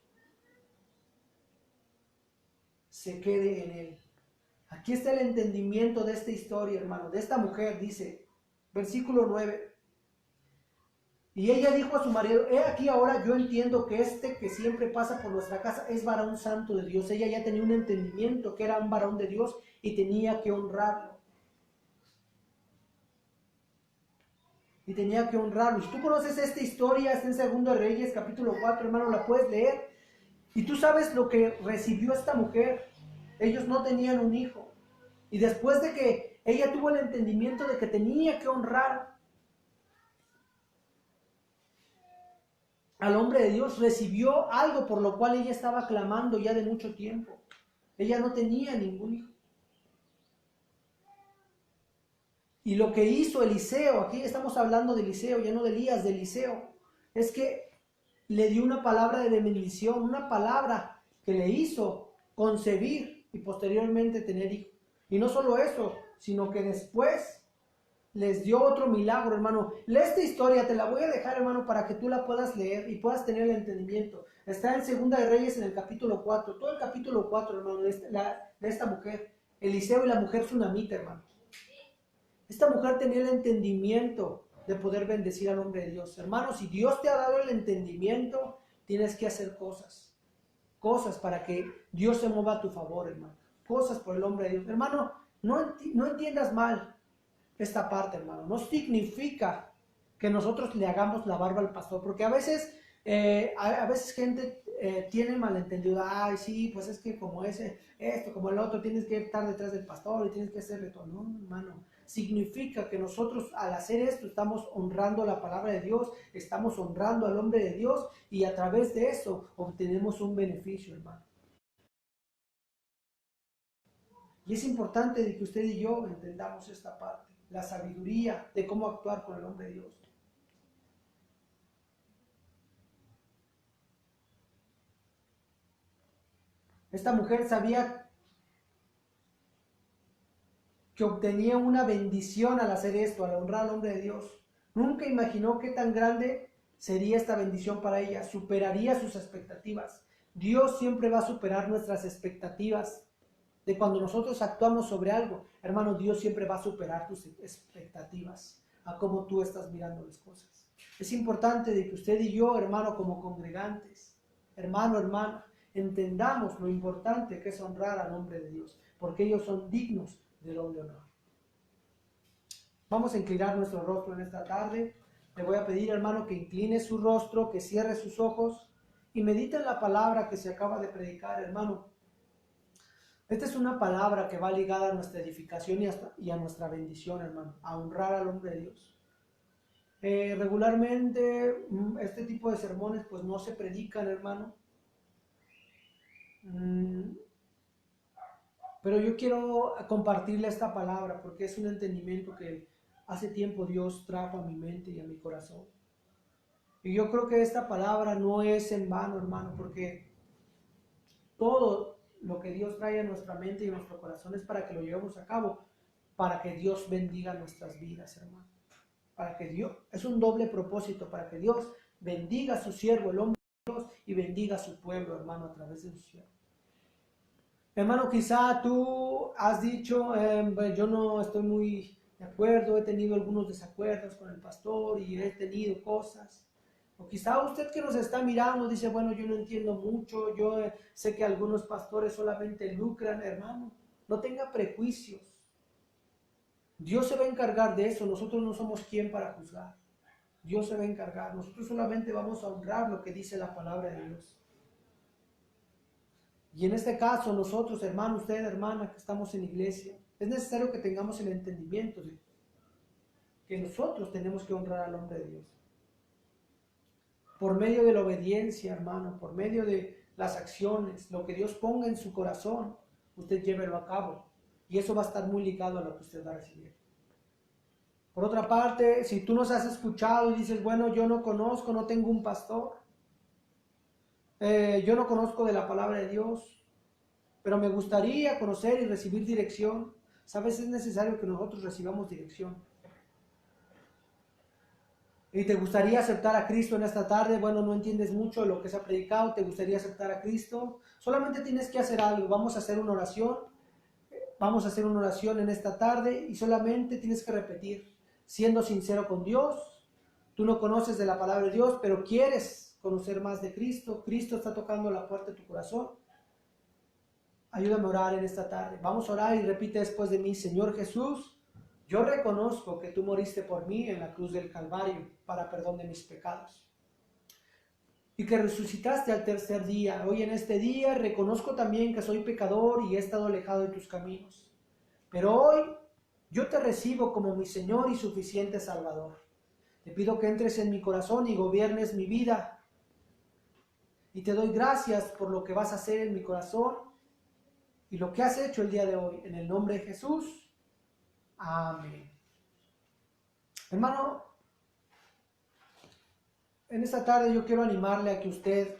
se quede en él. Aquí está el entendimiento de esta historia, hermano, de esta mujer. Dice, versículo 9. Y ella dijo a su marido: he aquí, ahora yo entiendo que que siempre pasa por nuestra casa es varón santo de Dios. Ella ya tenía un entendimiento que era un varón de Dios y tenía que honrarlo. Y tenía que honrarlo. Si tú conoces esta historia, está en Segundo de Reyes, capítulo 4, hermano, la puedes leer. Y tú sabes lo que recibió esta mujer. Ellos no tenían un hijo. Y después de que ella tuvo el entendimiento de que tenía que honrar al hombre de Dios, recibió algo por lo cual ella estaba clamando ya de mucho tiempo. Ella no tenía ningún hijo. Y lo que hizo Eliseo, aquí estamos hablando de Eliseo, ya no de Elías, de Eliseo, es que le dio una palabra de bendición, una palabra que le hizo concebir y posteriormente tener hijos. Y no solo eso, sino que después les dio otro milagro, hermano. Lee esta historia, te la voy a dejar, hermano, para que tú la puedas leer y puedas tener el entendimiento. Está en Segunda de Reyes, en el capítulo 4, todo el capítulo 4, hermano, de esta mujer, Eliseo y la mujer sunamita, hermano. Esta mujer tenía el entendimiento de poder bendecir al hombre de Dios. Hermano, si Dios te ha dado el entendimiento, tienes que hacer cosas para que Dios se mueva a tu favor, hermano. Cosas por el hombre de Dios. Hermano, no entiendas mal esta parte, hermano. No significa que nosotros le hagamos la barba al pastor, porque a veces gente tiene malentendido. Ay, sí, pues es que como esto, como el otro, tienes que estar detrás del pastor y tienes que hacerle todo. No, hermano. Significa que nosotros al hacer esto estamos honrando la palabra de Dios, estamos honrando al hombre de Dios, y a través de eso obtenemos un beneficio, hermano. Y es importante de que usted y yo entendamos esta parte, la sabiduría de cómo actuar con el hombre de Dios. Esta mujer sabía que obtenía una bendición al hacer esto, al honrar al hombre de Dios. Nunca imaginó qué tan grande sería esta bendición para ella, superaría sus expectativas. Dios siempre va a superar nuestras expectativas. de cuando nosotros actuamos sobre algo, hermano, Dios siempre va a superar tus expectativas a cómo tú estás mirando las cosas. Es importante de que usted y yo, hermano, como congregantes, hermano, hermana, entendamos lo importante que es honrar al nombre de Dios, porque ellos son dignos del honor. Vamos a inclinar nuestro rostro en esta tarde. Le voy a pedir, hermano, que incline su rostro, que cierre sus ojos y medite en la palabra que se acaba de predicar, hermano. Esta es una palabra que va ligada a nuestra edificación y a nuestra bendición, hermano, a honrar al hombre de Dios. Regularmente este tipo de sermones pues no se predican, hermano. Pero yo quiero compartirle esta palabra porque es un entendimiento que hace tiempo Dios trajo a mi mente y a mi corazón. Y yo creo que esta palabra no es en vano, hermano, porque todo lo que Dios trae a nuestra mente y a nuestro corazón es para que lo llevemos a cabo, para que Dios bendiga nuestras vidas, hermano. Para que Dios, es un doble propósito, para que Dios bendiga a su siervo, el hombre de Dios, y bendiga a su pueblo, hermano, a través de su siervo. Hermano, quizá tú has dicho, yo no estoy muy de acuerdo, he tenido algunos desacuerdos con el pastor y he tenido cosas. O quizá usted que nos está mirando dice, bueno, yo no entiendo mucho, yo sé que algunos pastores solamente lucran, hermano. No tenga prejuicios. Dios se va a encargar de eso, nosotros no somos quien para juzgar. Dios se va a encargar, nosotros solamente vamos a honrar lo que dice la palabra de Dios. Y en este caso nosotros, hermano, usted, hermana, que estamos en iglesia, es necesario que tengamos el entendimiento de que nosotros tenemos que honrar al hombre de Dios. Por medio de la obediencia, hermano, por medio de las acciones, lo que Dios ponga en su corazón, usted llévelo a cabo. Y eso va a estar muy ligado a lo que usted va a recibir. Por otra parte, si tú nos has escuchado y dices, bueno, yo no conozco, no tengo un pastor, yo no conozco de la palabra de Dios, pero me gustaría conocer y recibir dirección. ¿Sabes? Es necesario que nosotros recibamos dirección. ¿Y te gustaría aceptar a Cristo en esta tarde? Bueno, no entiendes mucho de lo que se ha predicado, ¿te gustaría aceptar a Cristo? Solamente tienes que hacer algo, vamos a hacer una oración. Vamos a hacer una oración en esta tarde y solamente tienes que repetir, siendo sincero con Dios. Tú no conoces de la palabra de Dios, pero quieres conocer más de Cristo. Cristo está tocando la puerta de tu corazón. Ayúdame a orar en esta tarde. Vamos a orar y repite después de mí, Señor Jesús, yo reconozco que tú moriste por mí en la cruz del Calvario para perdón de mis pecados. Y que resucitaste al tercer día. Hoy en este día reconozco también que soy pecador y he estado alejado de tus caminos. Pero hoy yo te recibo como mi Señor y suficiente Salvador. Te pido que entres en mi corazón y gobiernes mi vida. Y te doy gracias por lo que vas a hacer en mi corazón y lo que has hecho el día de hoy. En el nombre de Jesús. Amén. Hermano, en esta tarde yo quiero animarle a que usted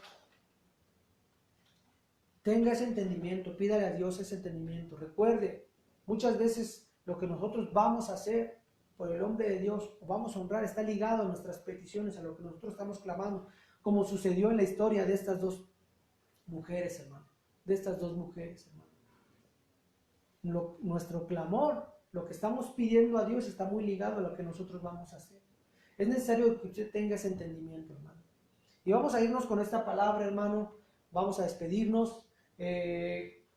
tenga ese entendimiento, pídale a Dios ese entendimiento. Recuerde, muchas veces lo que nosotros vamos a hacer por el hombre de Dios, o vamos a honrar, está ligado a nuestras peticiones, a lo que nosotros estamos clamando, como sucedió en la historia de estas dos mujeres, hermano. De estas dos mujeres, hermano. Nuestro clamor, lo que estamos pidiendo a Dios está muy ligado a lo que nosotros vamos a hacer. Es necesario que usted tenga ese entendimiento, hermano. Y vamos a irnos con esta palabra, hermano. Vamos a despedirnos.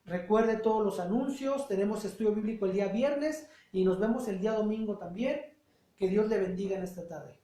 Recuerde todos los anuncios. Tenemos estudio bíblico el día viernes y nos vemos el día domingo también. Que Dios le bendiga en esta tarde.